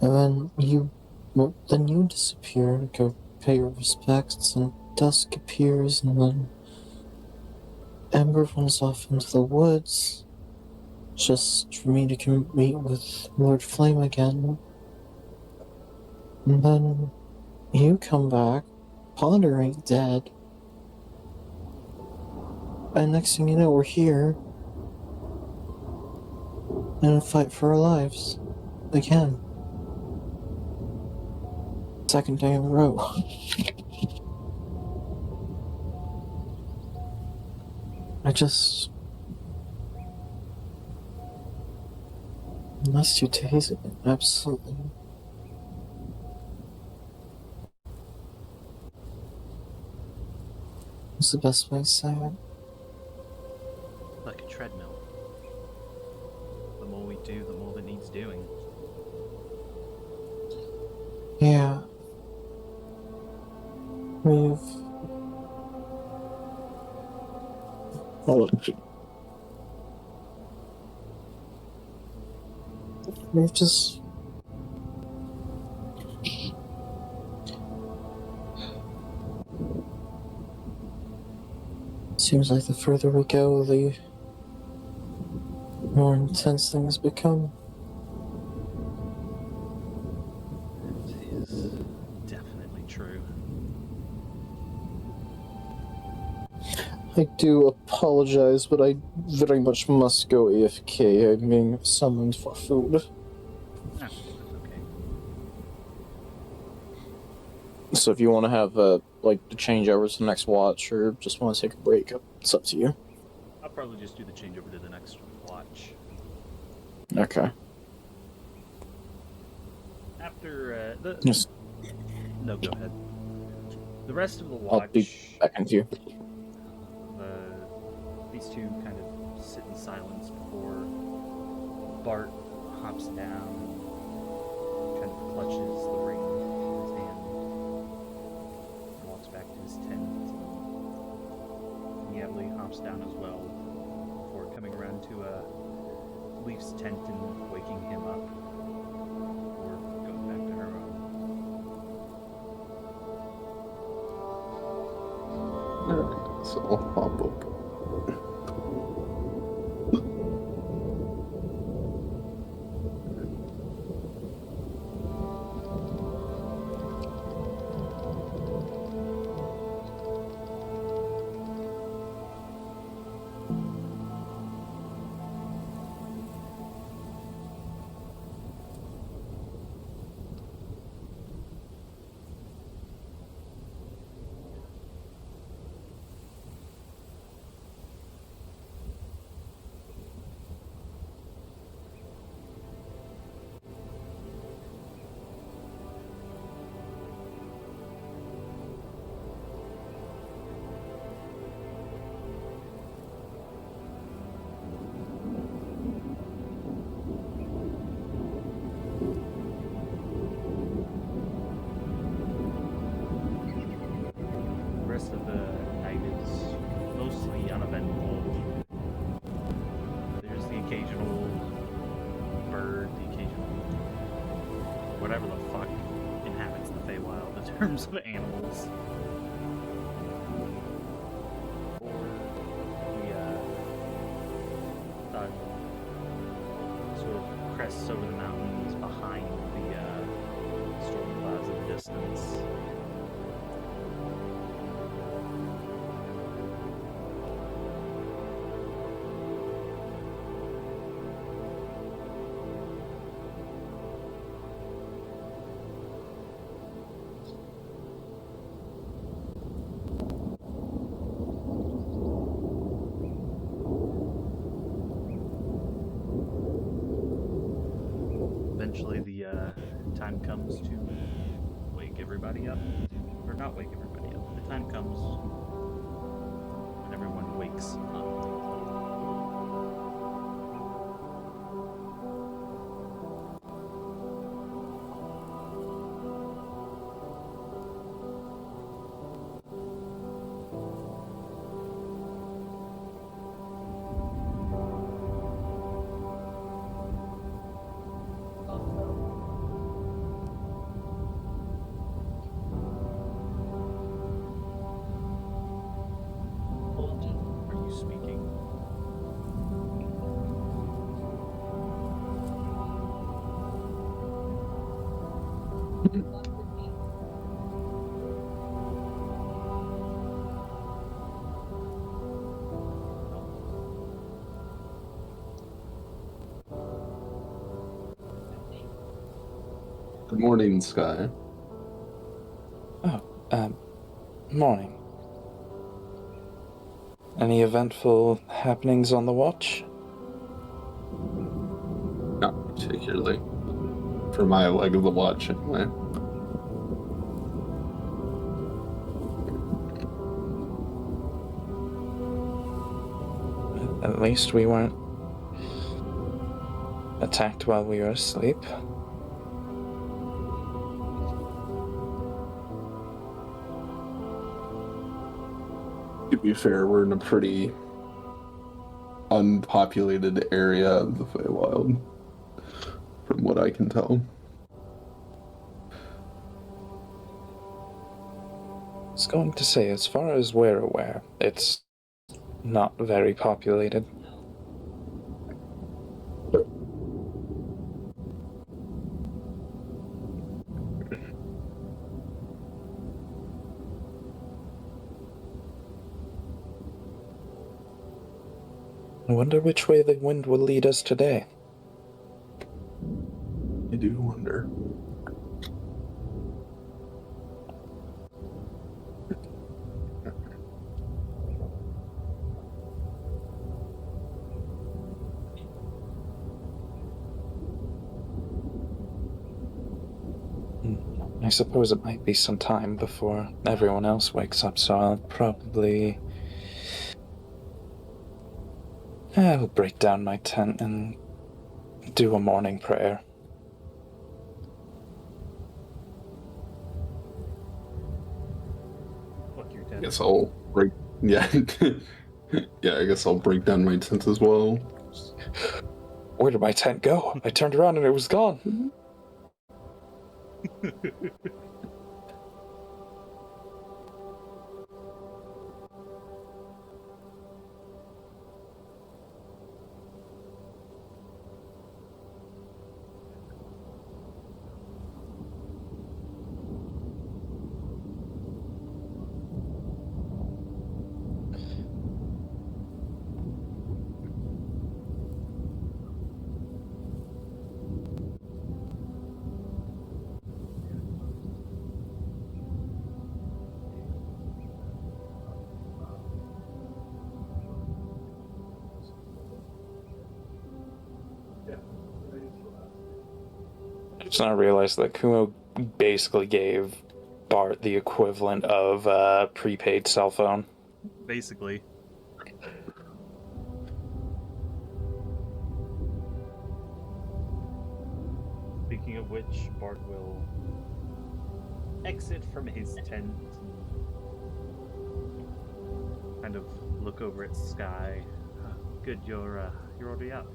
and then you disappear to go pay your respects, and Dusk appears, and then Ember runs off into the woods, just for me to meet with Lord Flame again. And then you come back, Ponder ain't dead. And next thing you know, we're here in a fight for our lives. Again. Second day in a row. The last 2 days have been absolutely. What's the best way to say it? Like a treadmill. The more we do, the more that needs doing. Yeah. We've just seems like the further we go, the more intense things become. It is definitely true. I do apologize, but I very much must go AFK. I'm being summoned for food. Oh, that's okay. So if you want to have like the change over to the next watch, or just want to take a break, it's up to you. I'll probably just do the changeover to the next watch. Okay. After the Yes. No, go ahead. The rest of the I'll watch, be back into you. these two kind of sit in silence before Bart hops down and kind of clutches the ring in his hand, walks back to his tent, and Yevli hops down as well before coming around to Leaf's tent and waking him up or going back to her own. Alright, so I'll hop up. The rest of the night is mostly uneventful. There's the occasional bird, the occasional whatever the fuck inhabits the Feywild in terms of animals. Or the sort of crests over the mountains behind the storm clouds in the distance. Eventually the time comes to wake everybody up. Or not wake everybody up. The time comes when everyone wakes up. Are you speaking? Good morning, Sky. Morning. Any eventful happenings on the watch? Not particularly. For my leg of the watch, anyway. At least we weren't attacked while we were asleep. To be fair, we're in a pretty unpopulated area of the Feywild, from what I can tell. I was going to say, as far as we're aware, it's not very populated. wonder which way the wind will lead us today. I do wonder. I suppose it might be some time before everyone else wakes up, so I'll break down my tent and do a morning prayer. Fuck your I tent. guess I'll break. Yeah. Yeah, I guess I'll break down my tent as well. Where did my tent go? I turned around and it was gone. Just now realized that Kumo basically gave Bart the equivalent of a prepaid cell phone. Basically. Speaking of which, Bart will exit from his tent and kind of look over at Sky. Good, you're already up.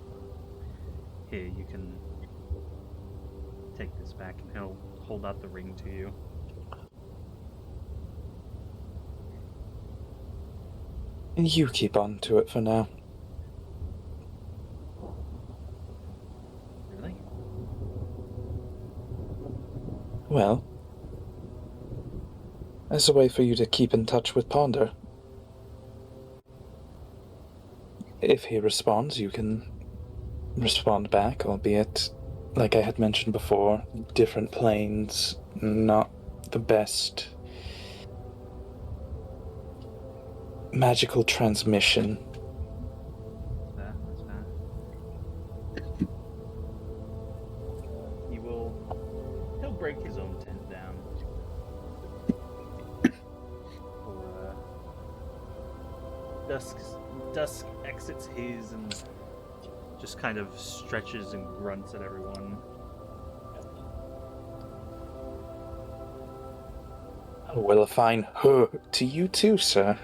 Here, you can take this back, and he'll hold out the ring to you. You keep on to it for now. Really? Well, as a way for you to keep in touch with Ponder. If he responds, you can respond back, albeit, like I had mentioned before, different planes, not the best magical transmission. That's fair. He'll break his own tent down. Dusk exits his and just kind of stretches and grunts at everyone. Well, a fine to you too, sir.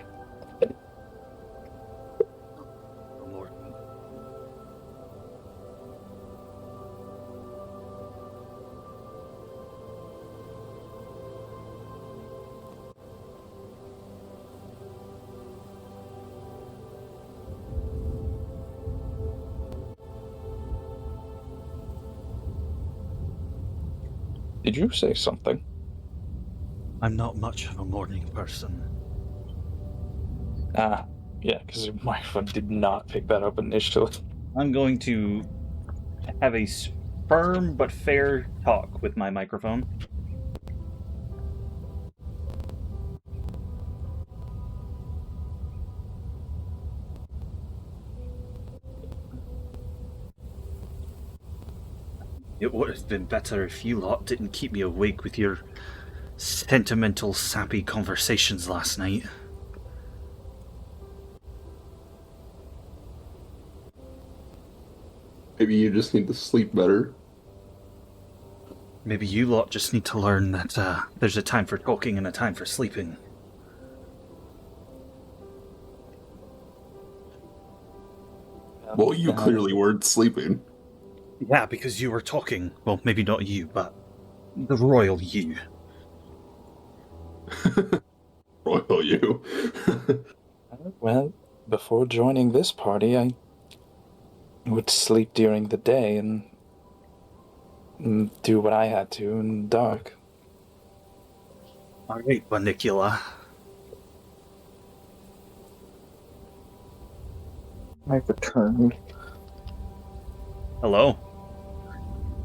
Morton. Did you say something? I'm not much of a morning person. Ah, yeah, because your microphone did not pick that up initially. I'm going to have a firm but fair talk with my microphone. It would have been better if you lot didn't keep me awake with your sentimental, sappy conversations last night. Maybe you just need to sleep better. Maybe you lot just need to learn that there's a time for talking and a time for sleeping. Well, you clearly weren't sleeping. Yeah, because you were talking. Well, maybe not you, but the royal you. Royal you. Well, before joining this party, I would sleep during the day and do what I had to in the dark. All right, Banicula. I've returned. Hello.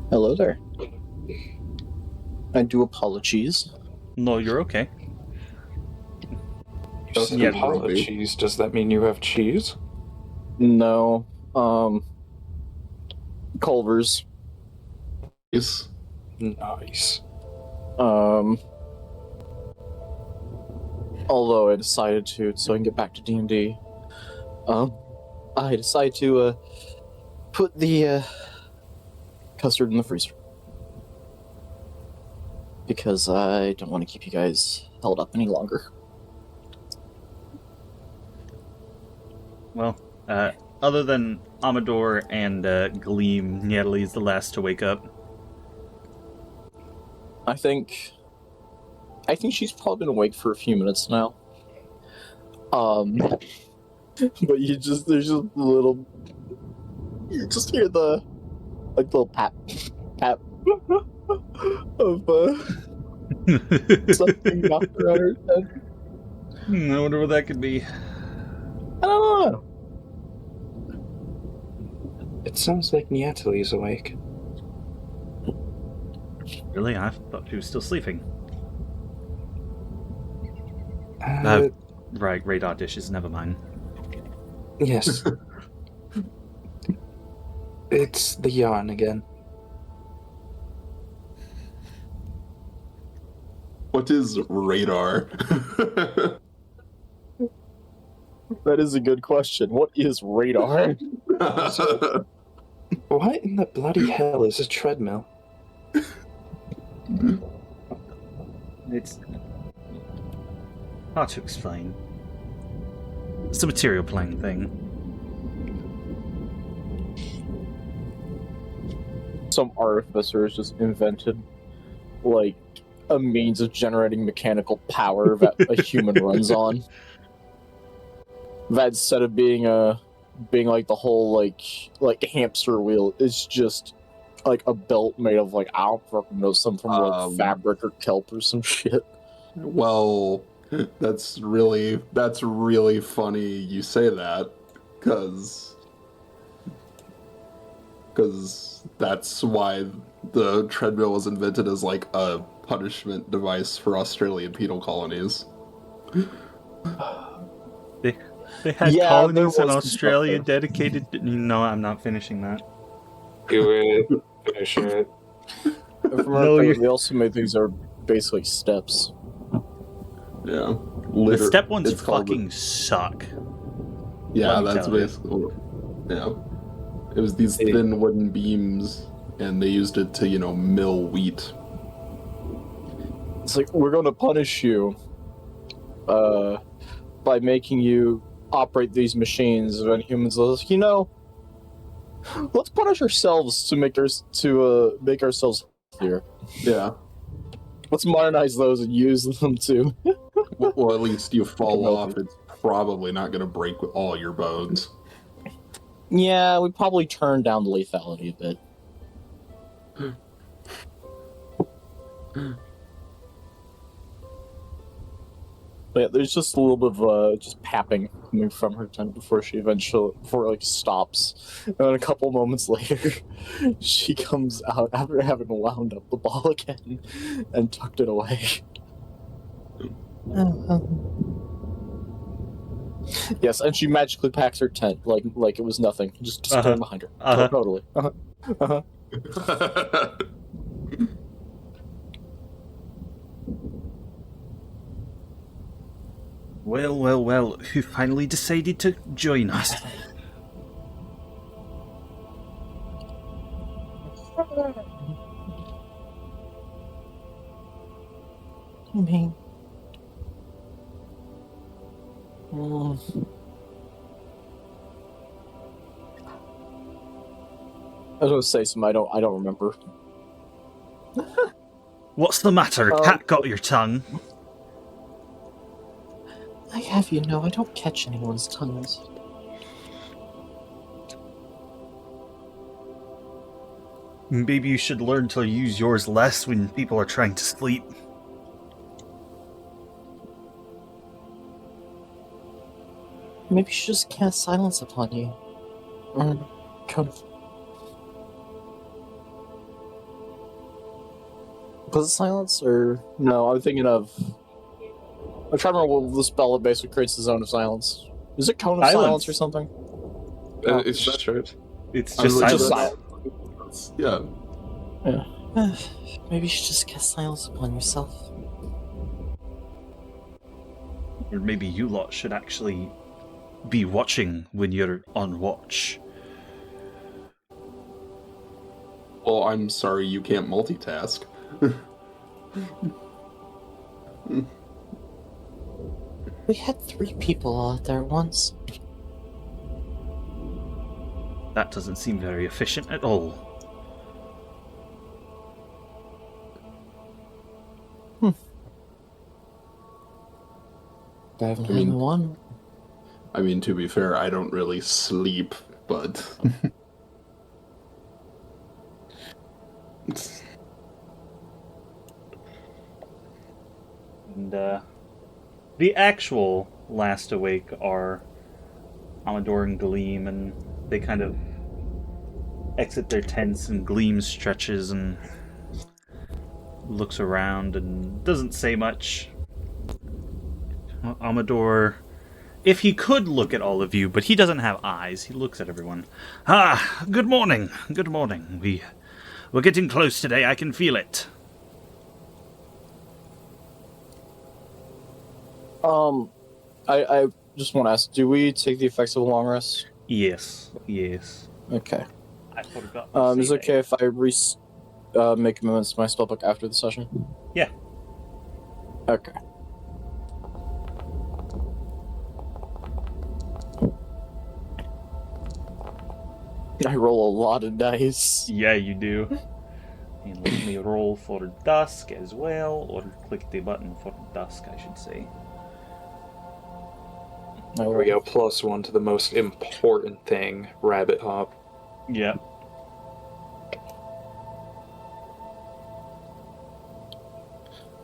Hello there. I do apologies. No, you're okay. You said Yeah. apologies. Does that mean you have cheese? No. Culver's. Yes. Nice. Although I decided to, so I can get back to D&D, I decided to, put the, custard in the freezer. Because I don't want to keep you guys held up any longer. Well, other than Amador and Gleam, Nietli's the last to wake up. I think she's probably been awake for a few minutes now. But there's just a little, you just hear the, like, little pat of, something knocked around her head. I wonder what that could be. I don't know. It sounds like Niatali's awake. Really? I thought she was still sleeping. Right, radar dishes, never mind. Yes. It's the yarn again. What is radar? That is a good question. What is radar? What in the bloody hell is a treadmill? It's hard to explain. It's a material plane thing. Some artificers just invented, like, a means of generating mechanical power that a human runs on. That instead of being like the whole like hamster wheel, it's just like a belt made of, like, I don't fucking know, some from like fabric or kelp or some shit. Well, that's really funny you say that, because that's why the treadmill was invented as like a punishment device for Australian penal colonies. They had Yeah, colonies there in was Australia stuff there. dedicated to... No, I'm not finishing that. Do it. Finish it. They also made things that are basically steps. Yeah. The step ones it's called fucking suck. Yeah, Let me that's tell you. basically. Yeah. It was these thin wooden beams, and they used it to, mill wheat. It's like, we're going to punish you by making you operate these machines. And humans are like, let's punish ourselves to make ourselves healthier. Yeah. Let's modernize those and use them to. Well, at least you fall off. healthy. It's probably not going to break all your bones. Yeah, we probably turned down the lethality a bit. But yeah, there's just a little bit of just papping coming from her tongue before it stops. And then a couple moments later, she comes out after having wound up the ball again and tucked it away. Yes, and she magically packs her tent like it was nothing, just disappearing behind her. Totally. Well, who finally decided to join us? I mean, I was gonna say something. I don't remember. What's the matter? Cat got your tongue? I have you know, I don't catch anyone's tongues. Maybe you should learn to use yours less when people are trying to sleep. Maybe she just cast silence upon you. Cone of... Was it silence or no? I'm thinking of. I'm trying to remember what the spell that basically creates the zone of silence. Is it cone of silence or something? It's just short. It's I was just like, silence. silence. Yeah. Maybe you should just cast silence upon yourself. Or maybe you lot should actually be watching when you're on watch. Well, I'm sorry you can't multitask. We had 3 people out there once. That doesn't seem very efficient at all. I haven't had one. I mean, to be fair, I don't really sleep, but... And the actual last awake are Amador and Gleam, and they kind of exit their tents, and Gleam stretches and looks around and doesn't say much. Amador, if he could look at all of you, but he doesn't have eyes, he looks at everyone. Ah, good morning, good morning. We're getting close today, I can feel it. I just want to ask, do we take the effects of a long rest? Yes, yes. Okay. I forgot. Is it okay if I make amendments to my spellbook after the session? Yeah. Okay. I roll a lot of dice. Yeah, you do. And let me roll for dusk as well, or click the button for dusk, I should say. There we go. +1 to the most important thing, rabbit hop. Yep.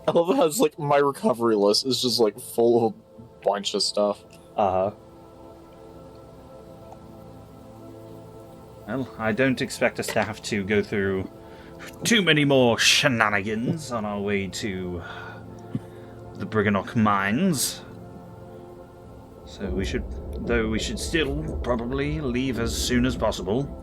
I love how it's like my recovery list is just like full of a bunch of stuff. Well, I don't expect us to have to go through too many more shenanigans on our way to the Briganock Mines. So we should still probably leave as soon as possible.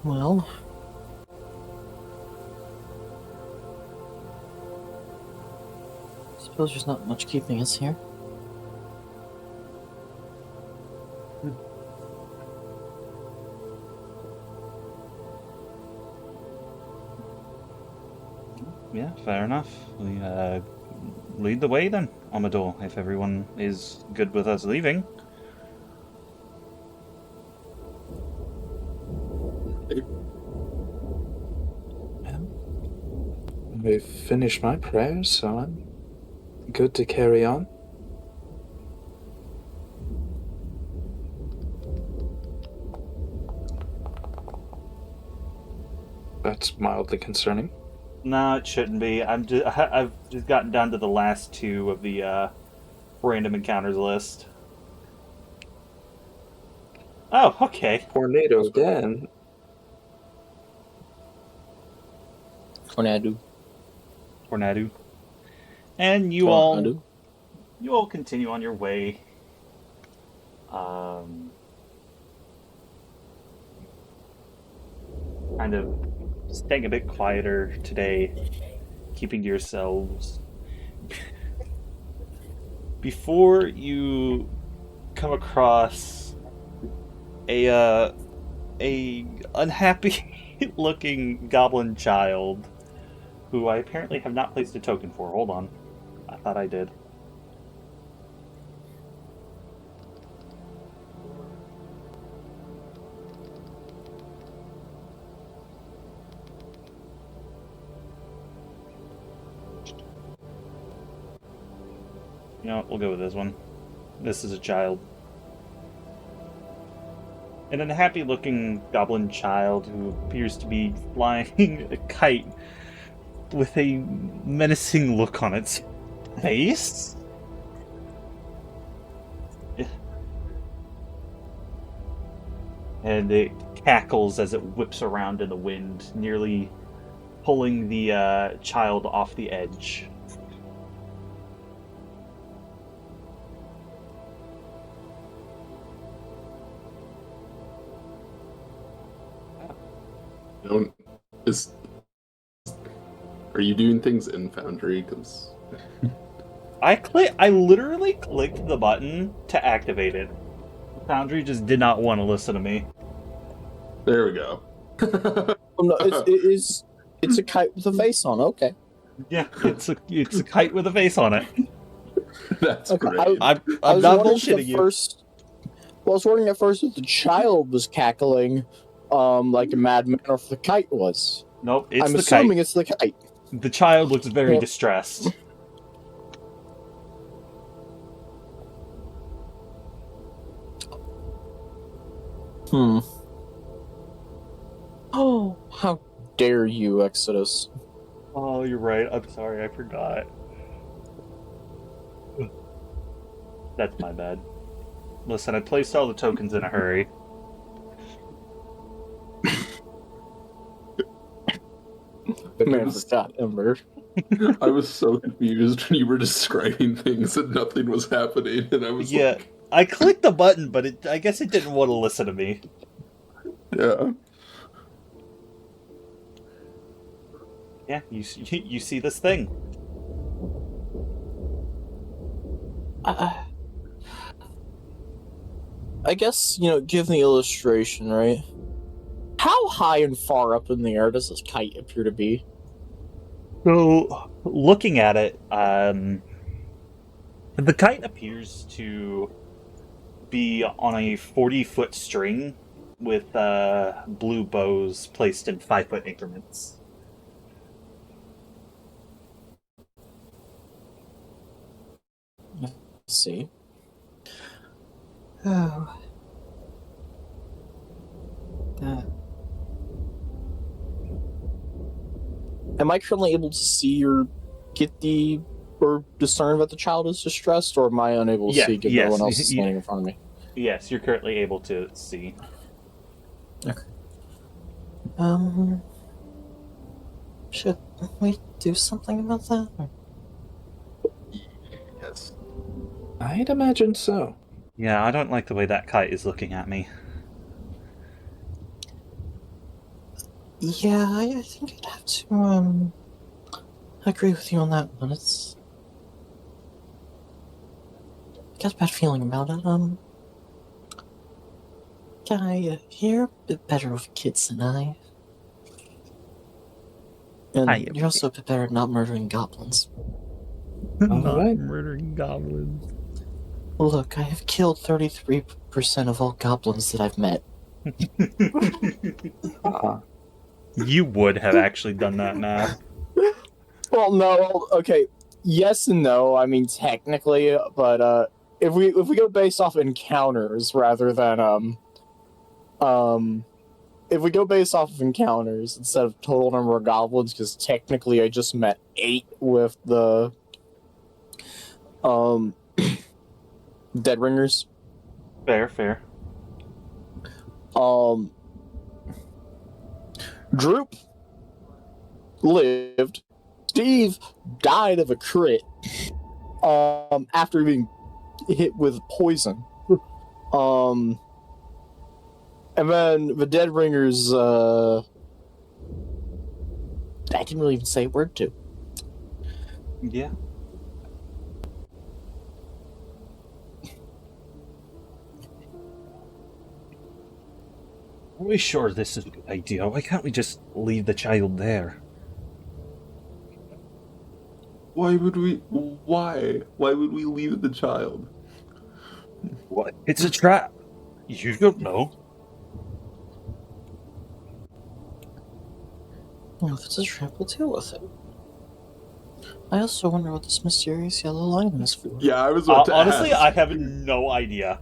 Well, I suppose there's not much keeping us here. Yeah, fair enough. We lead the way then, Amador, if everyone is good with us leaving. I've finished my prayers, so I'm good to carry on. That's mildly concerning. No, it shouldn't be. I've just gotten down to the last 2 of the random encounters list. Oh, okay. Tornado again. Tornado. And you all continue on your way. Kind of staying a bit quieter today, keeping to yourselves. Before you come across a unhappy looking goblin child who I apparently have not placed a token for. Hold on. I thought I did. You know what? We'll go with this one. This is a child. an unhappy-looking goblin child who appears to be flying a kite with a menacing look on its face. And it cackles as it whips around in the wind, nearly pulling the child off the edge. Don't. Is. Are you doing things in Foundry? Because. I literally clicked the button to activate it. Foundry just did not want to listen to me. There we go. Oh, no, it's a kite with a face on. Okay. Yeah, it's a kite with a face on it. That's Okay, great. I'm I was not wondering if bullshitting you. I was wondering at first if the child was cackling, like a madman, or if the kite was. Nope, it's I'm the assuming kite. it's the kite. The child looks very Yep. distressed. Oh, how dare you, Exodus? Oh, you're right. I'm sorry, I forgot. That's my bad. Listen, I placed all the tokens in a hurry. Man, forgot Ember. I was so confused when you were describing things and nothing was happening, and I was Yeah, I clicked the button, but I guess it didn't want to listen to me. yeah. Yeah, you see this thing. I guess, given the illustration, right? How high and far up in the air does this kite appear to be? So, looking at it, the kite appears to be on a 40-foot string with blue bows placed in 5-foot increments. Let's see. Oh. Am I currently able to see or discern that the child is distressed, or am I unable to Yeah, see given yes, everyone else is standing in front of me? Yes, you're currently able to see. Okay. Should we do something about that? Yes. I'd imagine so. Yeah, I don't like the way that kite is looking at me. Yeah, I think I'd have to agree with you on that one. I got a bad feeling about it. Guy, you're a bit better with kids than I. And you're also a bit better at not murdering goblins. Not right. murdering goblins. Look, I have killed 33% of all goblins that I've met. You would have actually done that math. Well, no, okay. Yes and no. I mean, technically, but if we go based off encounters rather than if we go based off of encounters instead of total number of goblins, because technically I just met 8 with the Dead Ringers. Fair. Droop lived. Steve died of a crit after being hit with poison. And then the Dead Ringers, I didn't really even say a word to. Yeah. Are we sure this is a good idea? Why can't we just leave the child there? Why would we? Why? Why would we leave the child? What? It's a trap. You don't know. Well, if it's a trap, we'll deal with it. I also wonder what this mysterious yellow line is for. Yeah, I was about to Honestly, ask. I have no idea.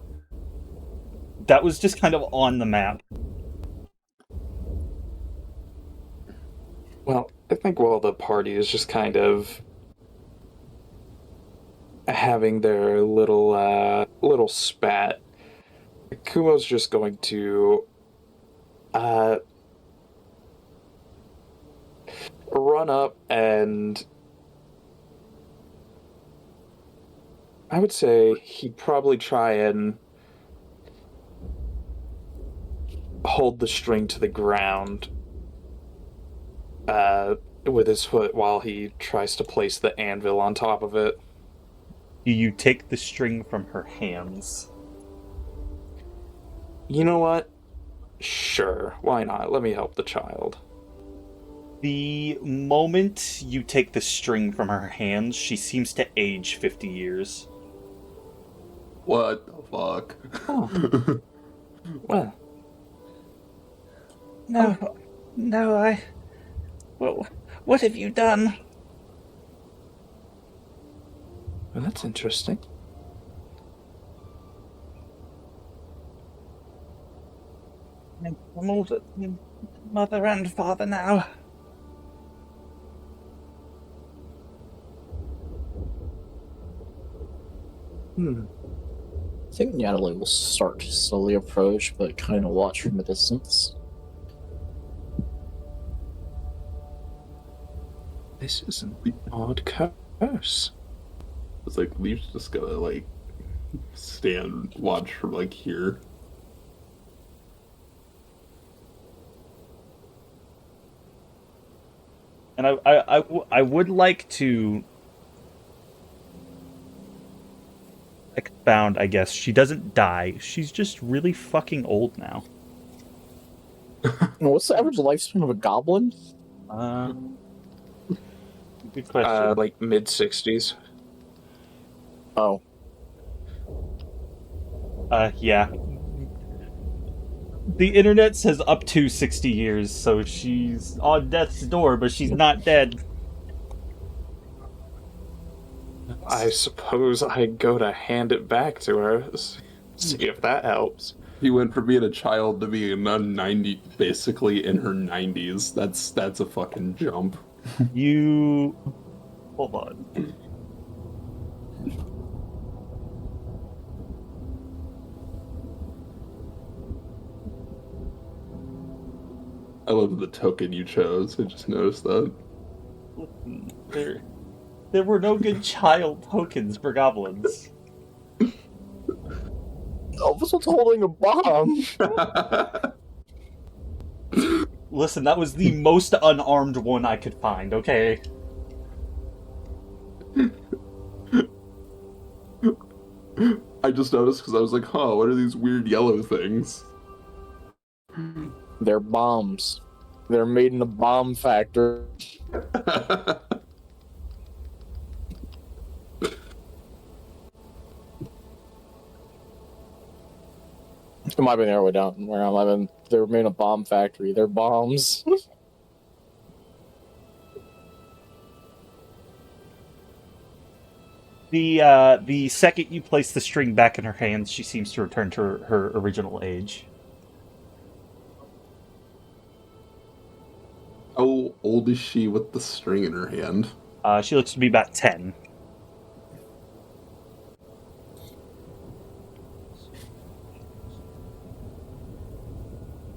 That was just kind of on the map. Well, I think while the party is just kind of having their little spat, Kumo's just going to uh, run up and I would say he'd probably try and hold the string to the ground uh, with his foot while he tries to place the anvil on top of it. Do you take the string from her hands? You know what? Sure, why not? Let me help the child. The moment you take the string from her hands, she seems to age 50 years. What the fuck? Oh. Well, No, no, what have you done? well, that's interesting. I'm older than mother and father now. I think Natalie will start to slowly approach, but kind of watch from a distance. This is an odd curse. It's like Leaf's just gonna like stand, watch from like here. And I would like to expound, I guess. She doesn't die. She's just really fucking old now. What's the average lifespan of a goblin? Good question. Like mid-60s. Oh, Yeah. The internet says up to 60 years, so she's on death's door, but she's not dead. I suppose I go to hand it back to her. See if that helps. He went from being a child to being a 90, basically in her 90s. That's a fucking jump. You... Hold on. I love the token you chose. I just noticed that. There were no good child tokens for goblins. Elvis was holding a bomb. Listen, that was the most unarmed one I could find, okay? I just noticed because I was like, huh, what are these weird yellow things? They're bombs. They're made in a bomb factory. It might be the other way down. Where I'm living, they're made in a bomb factory. They're bombs. The second you place the string back in her hands, she seems to return to her original age. How old is she with the string in her hand? She looks to be about 10.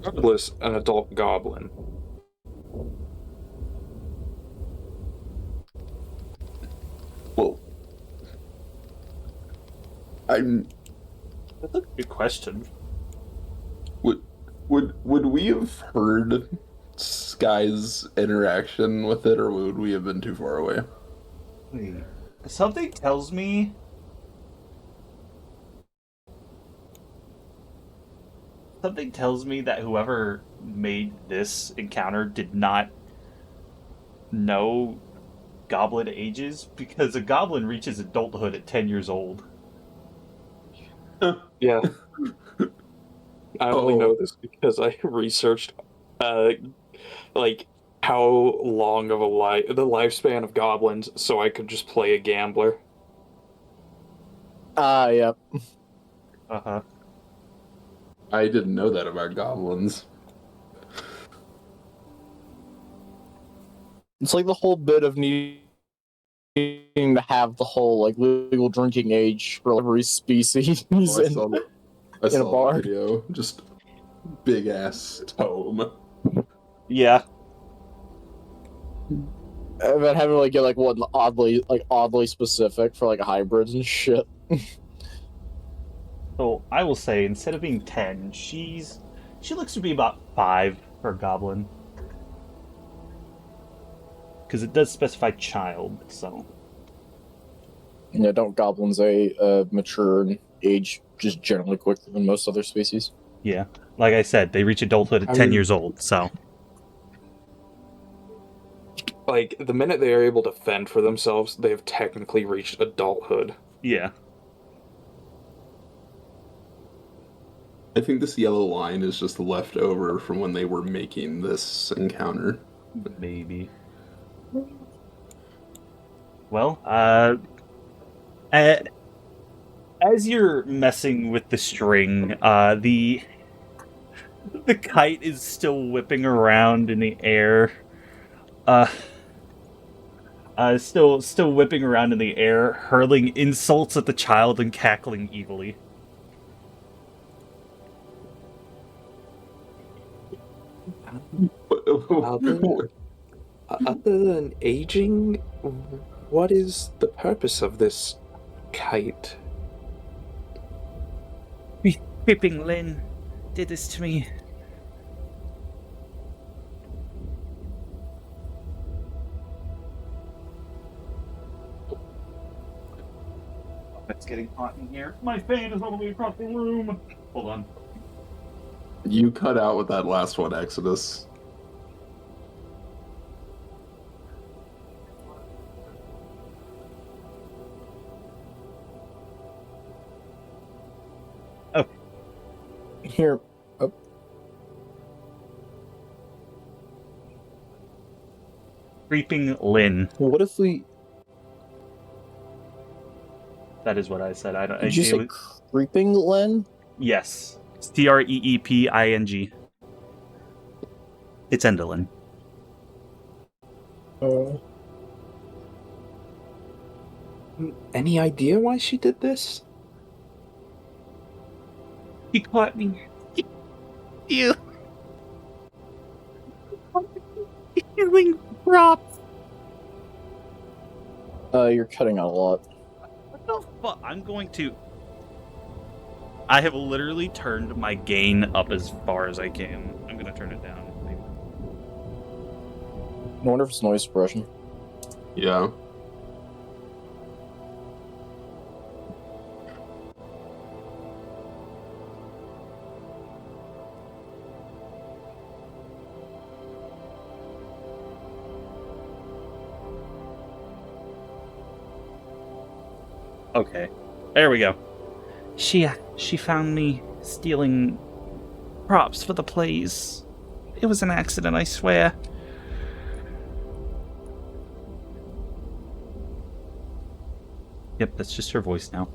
Regardless, an adult goblin. Well, I'm. That's a good question. Would we have heard Sky's interaction with it, or would we have been too far away? Something tells me... Something tells me that whoever made this encounter did not know goblin ages, because a goblin reaches adulthood at 10 years old. Yeah. I only know this because I researched, like, how long of the lifespan of goblins, so I could just play a gambler. Yep. Uh-huh. I didn't know that about goblins. It's like the whole bit of needing to have the whole like legal drinking age for every species Oh, I in, saw the, I in a saw the bar. video. Just big ass tome. Yeah. And then having to like get like one oddly specific for like hybrids and shit. So I will say, instead of being 10, she looks to be about 5 for a goblin. Because it does specify child, so. Yeah, don't goblins mature and age just generally quicker than most other species? Yeah. Like I said, they reach adulthood at I 10 mean- years old, so. Like, the minute they are able to fend for themselves, they have technically reached adulthood. Yeah. I think this yellow line is just left over from when they were making this encounter. Maybe. Well, as you're messing with the string, the kite is still whipping around in the air. Still whipping around in the air, hurling insults at the child and cackling evilly. Other than aging, what is the purpose of this kite? Creeping Lynn did this to me. It's getting hot in here. My fan is all the way across the room. Hold on. You cut out with that last one, Exodus. Here, Creeping Lynn. what if we... That is what I said. I don't. Did you say creeping Len? Yes. It's Treeping. It's Endolin. Any idea why she did this? He caught me. You. Healing props. You're cutting out a lot. What the fuck? I'm going to. I have literally turned my gain up as far as I can. I'm gonna turn it down. I wonder if it's noise suppression. Yeah. Okay. There we go. She found me stealing props for the plays. It was an accident, I swear. Yep, that's just her voice now.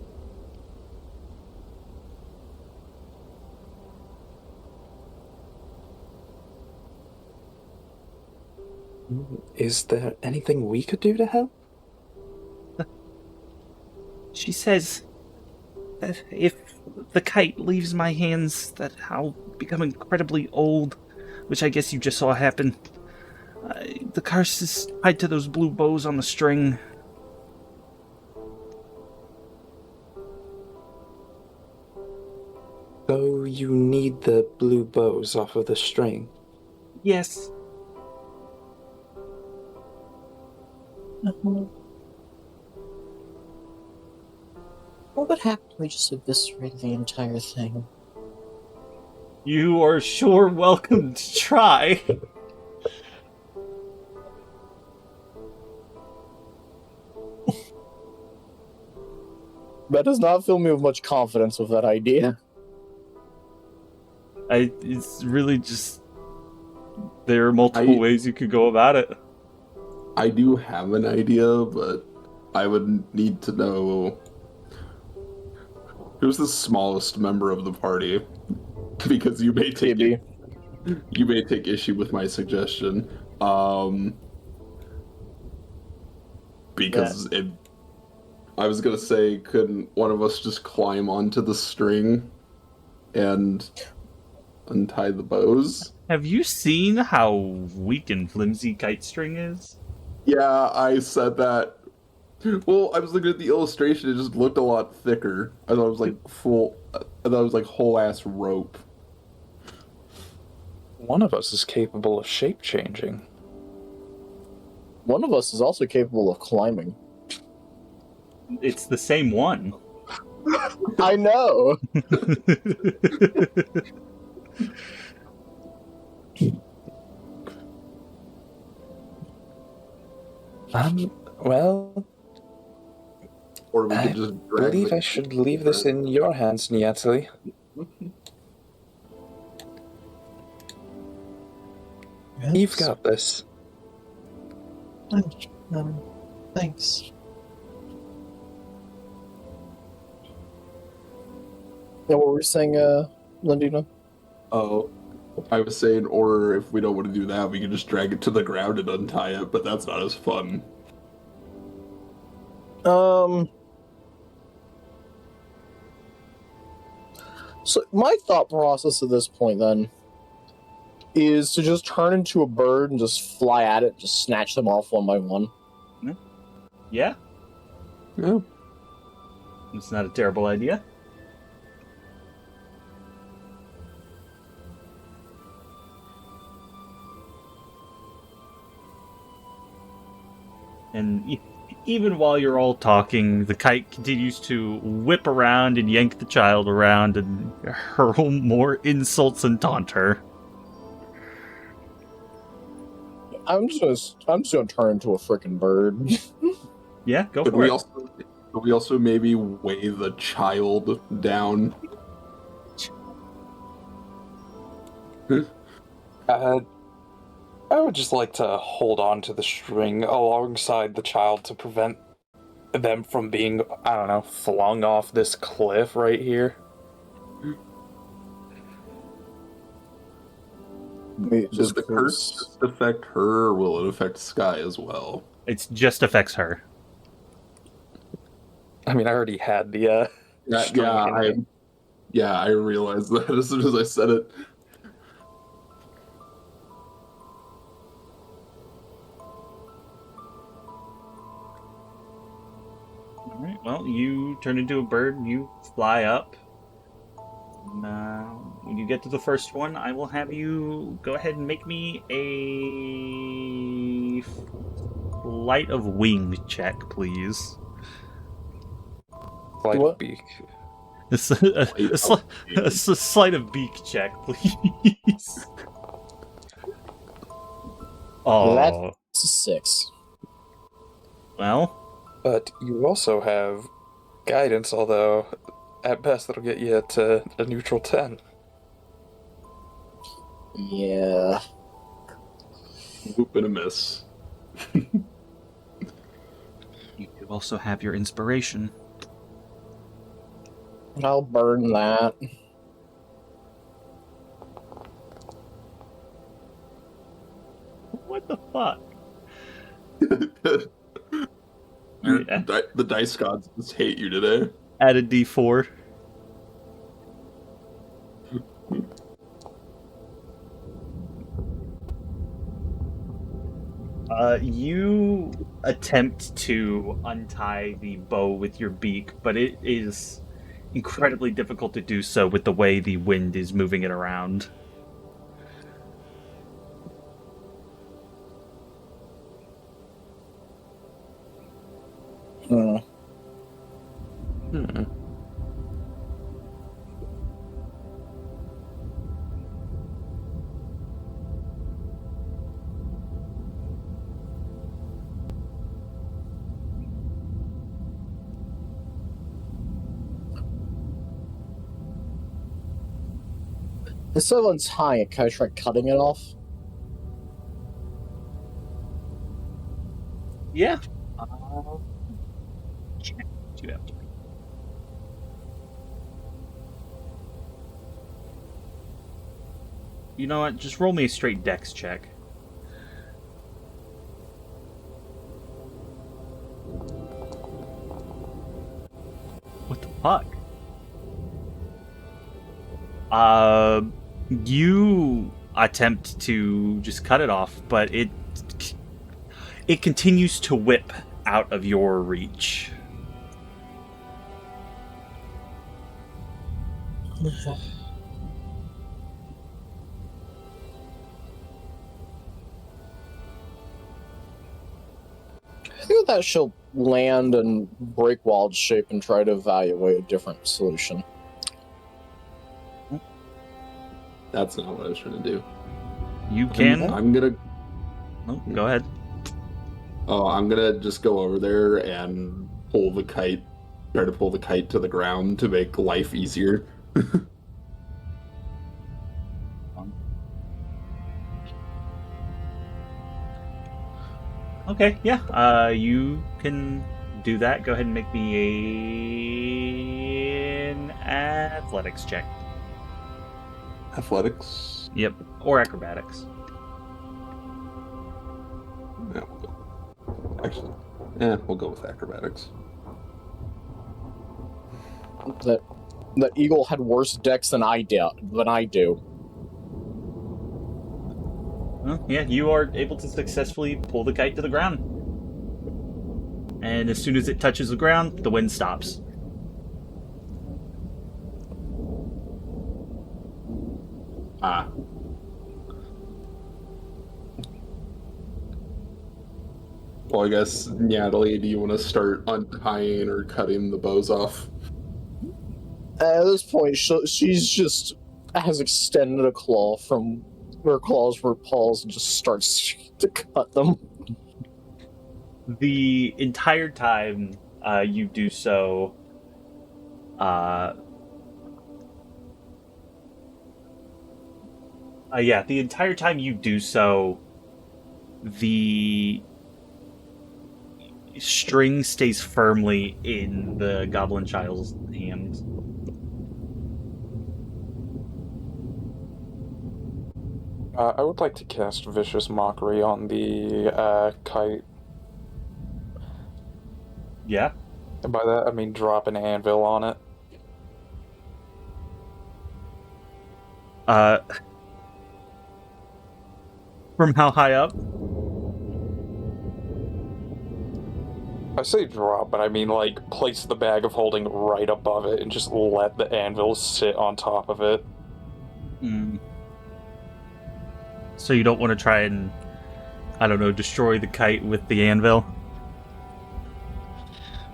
Is there anything we could do to help? She says that if the kite leaves my hands, that I'll become incredibly old, which I guess you just saw happen. The curse is tied to those blue bows on the string. So you need the blue bows off of the string? Yes. What would happen if we just eviscerated the entire thing? You are sure welcome to try. That does not fill me with much confidence with that idea. It's really just... There are multiple ways you could go about it. I do have an idea, but I would need to know who's the smallest member of the party. because you may take Maybe. issue with my suggestion. Because I was gonna say, couldn't one of us just climb onto the string and untie the bows? Have you seen how weak and flimsy kite string is? Yeah, I said that. Well, I was looking at the illustration; it just looked a lot thicker. I thought it was like full. I thought it was like whole ass rope. One of us is capable of shape changing. One of us is also capable of climbing. It's the same one. I know. Well, Or we I could just drag believe the- I should leave this in your hands, Niatali. You've got this. Thanks. Yeah, what were we saying, Lindina? Oh, I was saying, or if we don't want to do that, we can just drag it to the ground and untie it, but that's not as fun. So my thought process at this point then is to just turn into a bird and just fly at it, just snatch them off one by one. Yeah, Yeah. it's not a terrible idea. And even while you're all talking, the kite continues to whip around and yank the child around and hurl more insults and taunt her. I'm just gonna turn into a freaking bird. Yeah, go Could for we it. also maybe weigh the child down? I would just like to hold on to the string alongside the child to prevent them from being, I don't know, flung off this cliff right here. Does the curse just affect her, or will it affect Sky as well? It just affects her. I mean, I already had the string in me. I realized that as soon as I said it. Alright, well, you turn into a bird and you fly up. When you get to the first one, I will have you go ahead and make me a flight of wing check, please. Flight What? of beak. A sleight of beak check, please. Oh, That's a 6. well, But you also have guidance, although at best that'll get you to a neutral 10. Yeah. Whoop and a miss. you do also have your inspiration. I'll burn that. What the fuck? The dice gods just hate you today. Add a d4. You attempt to untie the bow with your beak, but it is incredibly difficult to do so with the way the wind is moving it around. Hmm. Instead of untying it, can I try cutting it off? Yeah. Check what you have to do. You know what? Just roll me a straight dex check. What the fuck? You attempt to just cut it off, but it continues to whip out of your reach. I think that she'll land and break wild shape and try to evaluate a different solution. That's not what I was trying to do. You can. I'm gonna. Oh, go ahead. Oh, I'm gonna just go over there and pull the kite. Try to pull the kite to the ground to make life easier. Okay, yeah. You can do that. Go ahead and make me an athletics check. Athletics. Yep, or acrobatics. Yeah, we'll go. Actually, we'll go with acrobatics. That eagle had worse decks than I do. Well, yeah, you are able to successfully pull the kite to the ground. And as soon as it touches the ground, the wind stops. Ah. Well, I guess, Natalie, do you want to start untying or cutting the bows off? At this point, she's just has extended a claw from her claws were paws and just starts to cut them. The entire time you do so, the entire time you do so, the string stays firmly in the goblin child's hand. I would like to cast Vicious Mockery on the kite. Yeah? And by that, I mean drop an anvil on it. From how high up? I say drop, but I mean, like, place the bag of holding right above it and just let the anvil sit on top of it. Mm. So you don't want to try and, I don't know, destroy the kite with the anvil?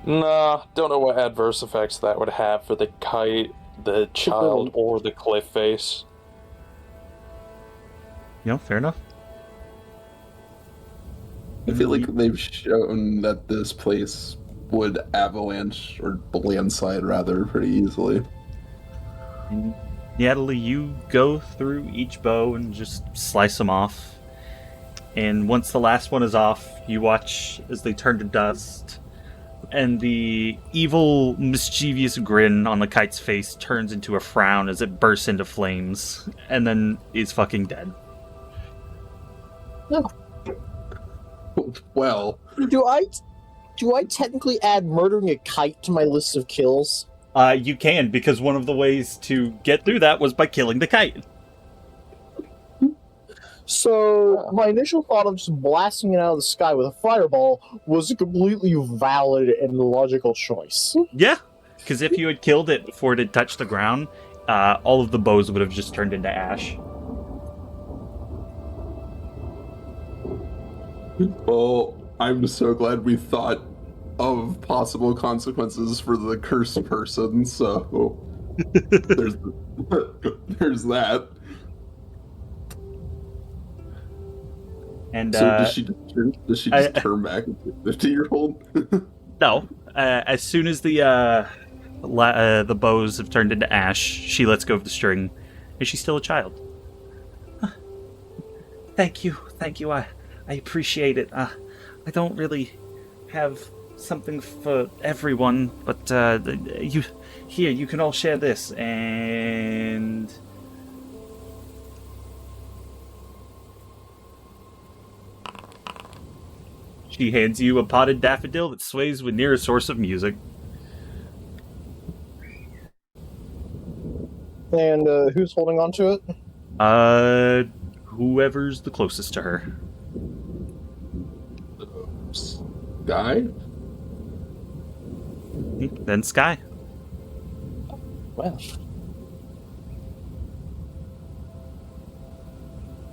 Nah, don't know what adverse effects that would have for the kite, the child, or the cliff face. Yeah, fair enough. I feel like they've shown that this place would avalanche or landslide rather pretty easily. Natalie, you go through each bow and just slice them off. And once the last one is off, you watch as they turn to dust. And the evil, mischievous grin on the kite's face turns into a frown as it bursts into flames. And then is fucking dead. No. Well, Do I technically add murdering a kite to my list of kills? You can, because one of the ways to get through that was by killing the kite. So my initial thought of just blasting it out of the sky with a fireball was a completely valid and logical choice. Yeah, because if you had killed it before it had touched the ground, all of the bows would have just turned into ash. well, I'm so glad we thought of possible consequences for the cursed person, so there's that. And So does she just turn back into a 50-year-old? No, as soon as the bows have turned into ash, she lets go of the string, and she's still a child. Thank you. I appreciate it. I don't really have something for everyone, but you can all share this. And She hands you a potted daffodil that sways with near a source of music. And who's holding on to it? Whoever's the closest to her. Guy? Then Sky. Well,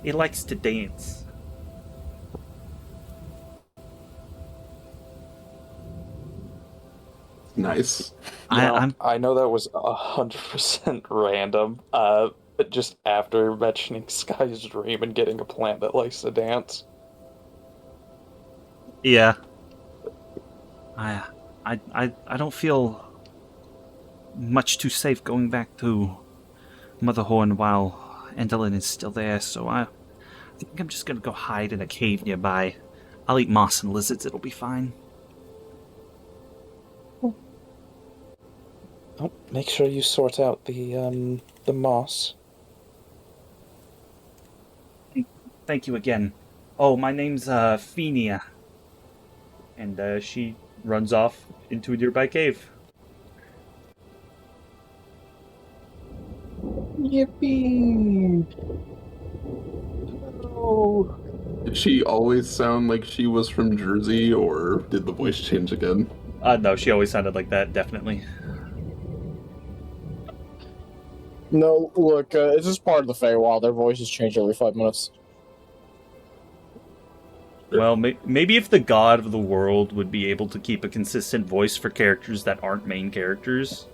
It likes to dance. Nice. I know that was 100% random. But just after mentioning Sky's dream and getting a plant that likes to dance. Yeah. I don't feel much too safe going back to Motherhorn while Endolin is still there, so I think I'm just gonna go hide in a cave nearby. I'll eat moss and lizards, it'll be fine. Oh, make sure you sort out the moss. Thank you again. Oh, my name's Fenia. And she runs off into a nearby cave. Yippee! Oh. Did she always sound like she was from Jersey, or did the voice change again? No, she always sounded like that, definitely. No, look, it's just part of the Feywild. Their voices change every 5 minutes. Well, maybe if the god of the world would be able to keep a consistent voice for characters that aren't main characters.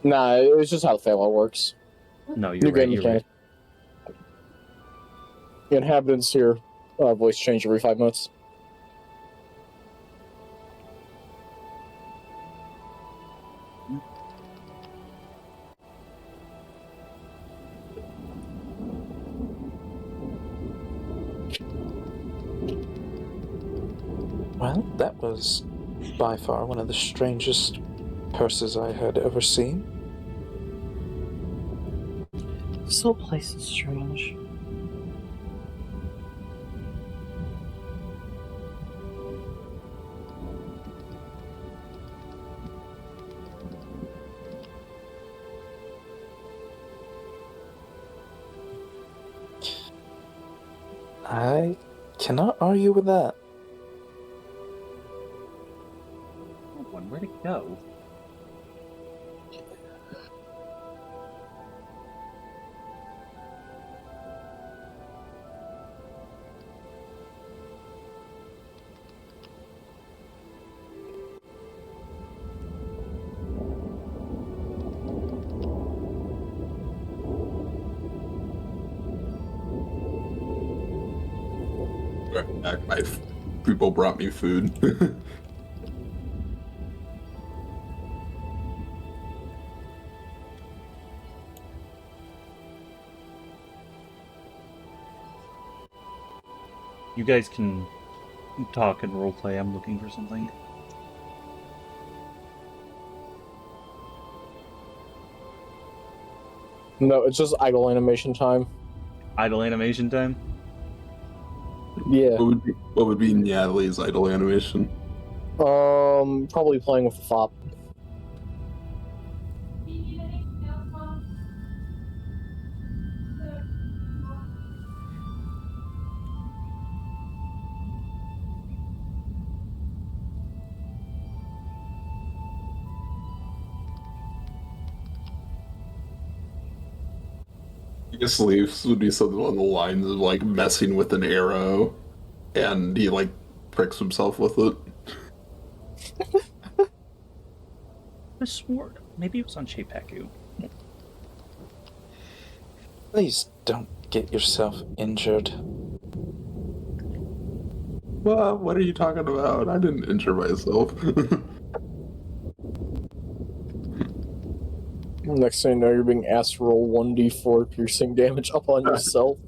Nah, it's just how the Feywild works. No, New you're right, game you're mechanic. right. The inhabitants here voice change every 5 minutes. Well, that was by far one of the strangest curses I had ever seen. This whole place is strange. I cannot argue with that. Where'd it go? My people brought me food. You guys can talk and roleplay. I'm looking for something. No, it's just idle animation time. Idle animation time? Yeah. What would be Nyadley's idle animation? Probably playing with the fop. I guess Leafs would be something along the lines of like messing with an arrow, and he like pricks himself with it. I swore. Maybe it was on Sheipaku. Please don't get yourself injured. Well, what are you talking about? I didn't injure myself. Next thing you know, you're being asked to roll 1d4 piercing damage up on yourself.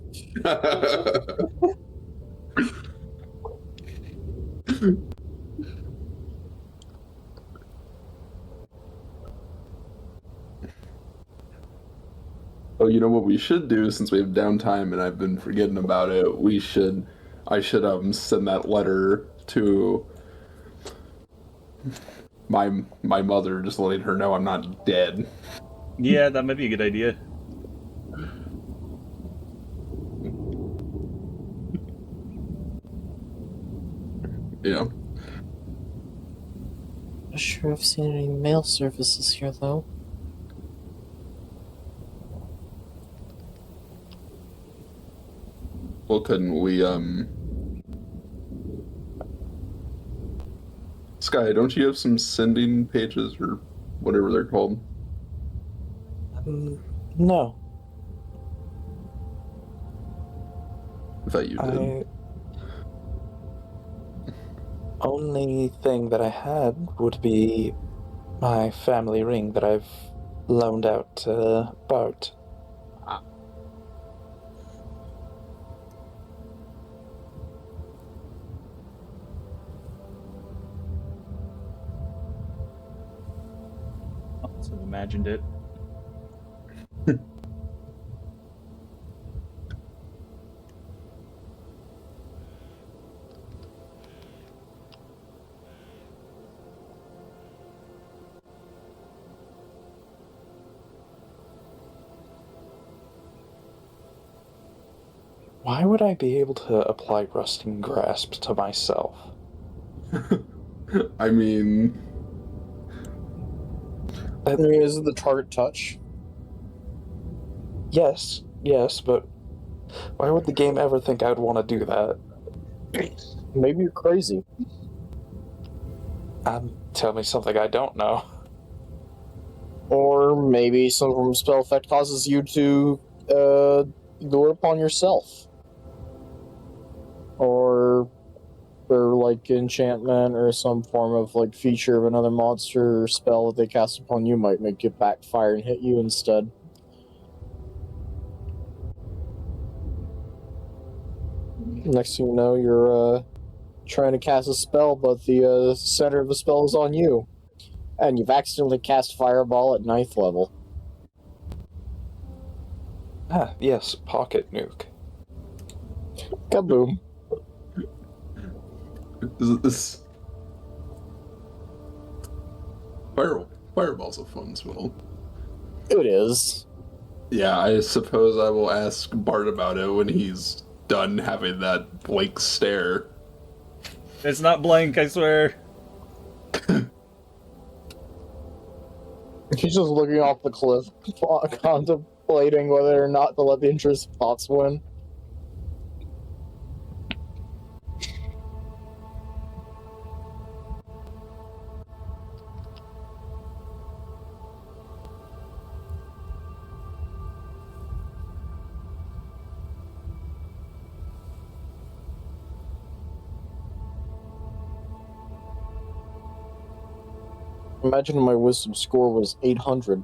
Oh, you know what we should do since we have downtime and I've been forgetting about it? We should I should send that letter to my mother, just letting her know I'm not dead. Yeah, that might be a good idea. You know. Not sure I've seen any mail services here, though. Well, couldn't we Sky, don't you have some sending pages or whatever they're called? No, I thought you did. Only thing that I had would be my family ring that I've loaned out to Bart. I also imagined it. Why would I be able to apply Rusting Grasp to myself? I mean, Is it the target touch? Yes, but why would the game ever think I'd want to do that? Maybe you're crazy. Tell me something I don't know. Or maybe some form of spell effect causes you to lure upon yourself. Or like enchantment or some form of like feature of another monster or spell that they cast upon you might make it backfire and hit you instead. Next thing you know, you're trying to cast a spell, but the center of the spell is on you. And you've accidentally cast Fireball at 9th level. Ah, yes, Pocket Nuke. Kaboom. this Fireball's a fun spell. It is. Yeah, I suppose I will ask Bart about it when he's done having that blank stare. It's not blank, I swear. He's just looking off the cliff, contemplating whether or not to let the intrusive thoughts win. Imagine my wisdom score was 800.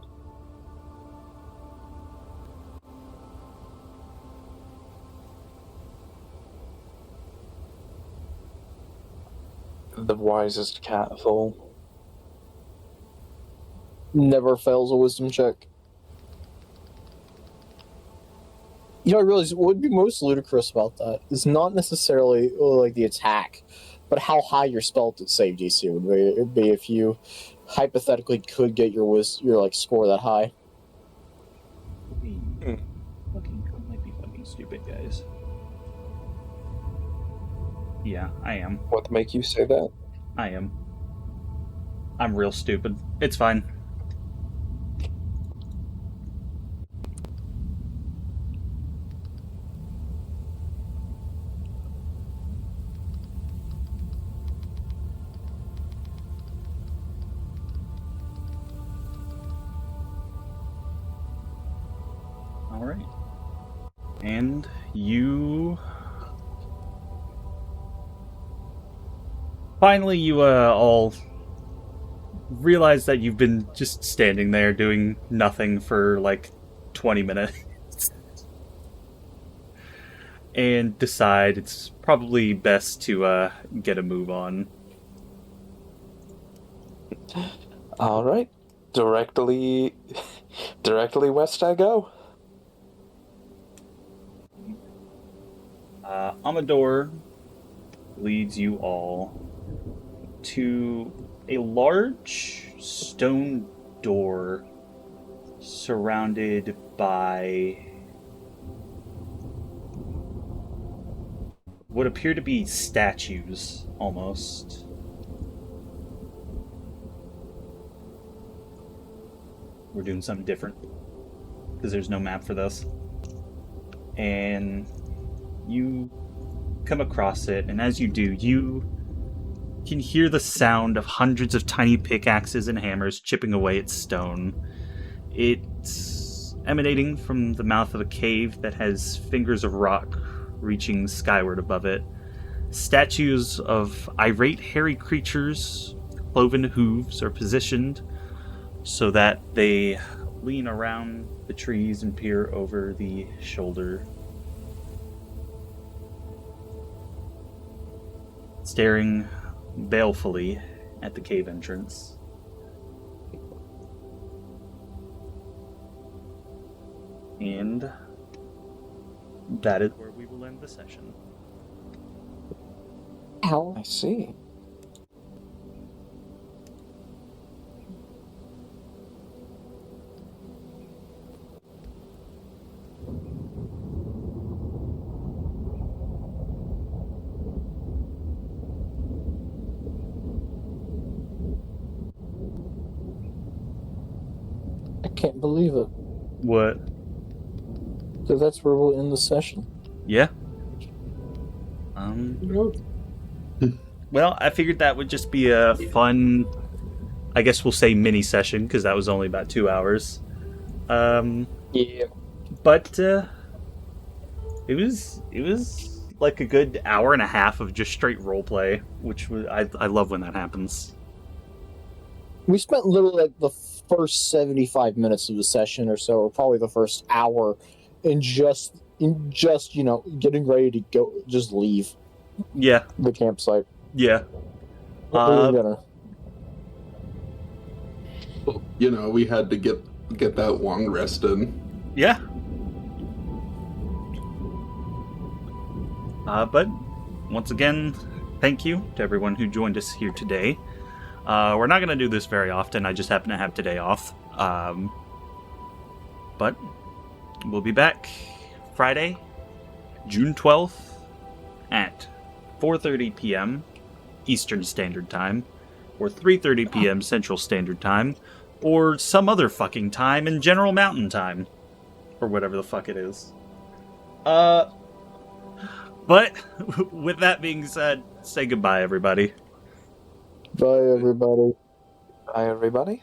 The wisest cat of all. Never fails a wisdom check. I realize what would be most ludicrous about that is not necessarily like the attack, but how high your spell save DC would be if you hypothetically could get your score that high. Looking might be fucking stupid, guys. Yeah, I am. What make you say that? I am. I'm real stupid. It's fine. Alright. And you... Finally, you all realize that you've been just standing there doing nothing for like 20 minutes. And decide it's probably best to get a move on. All right, directly west I go. Amador leads you all to a large stone door surrounded by what appear to be statues, almost. We're doing something different because there's no map for this. And you come across it, and as you do, you can hear the sound of hundreds of tiny pickaxes and hammers chipping away at stone. It's emanating from the mouth of a cave that has fingers of rock reaching skyward above it. Statues of irate, hairy creatures, cloven hooves, are positioned so that they lean around the trees and peer over the shoulder, staring balefully at the cave entrance. And that is where we will end the session. Ow. I see. I can't believe it. What? So that's where we'll end the session. Yeah. Well, I figured that would just be a fun, I guess we'll say mini session, because that was only about 2 hours. Yeah. But it was like a good hour and a half of just straight roleplay, which was, I love when that happens. We spent literally like the first 75 minutes of the session or so, or probably the first hour, in just getting ready to go, just leave Yeah, the campsite. yeah. We're gonna. You know, we had to get that long rest in. Yeah. But once again, thank you to everyone who joined us here today. We're not going to do this very often. I just happen to have today off. But we'll be back Friday, June 12th at 4:30 p.m. Eastern Standard Time, or 3:30 p.m. Central Standard Time, or some other fucking time in General Mountain Time, or whatever the fuck it is. But with that being said, say goodbye, everybody. Bye, everybody. Bye, everybody.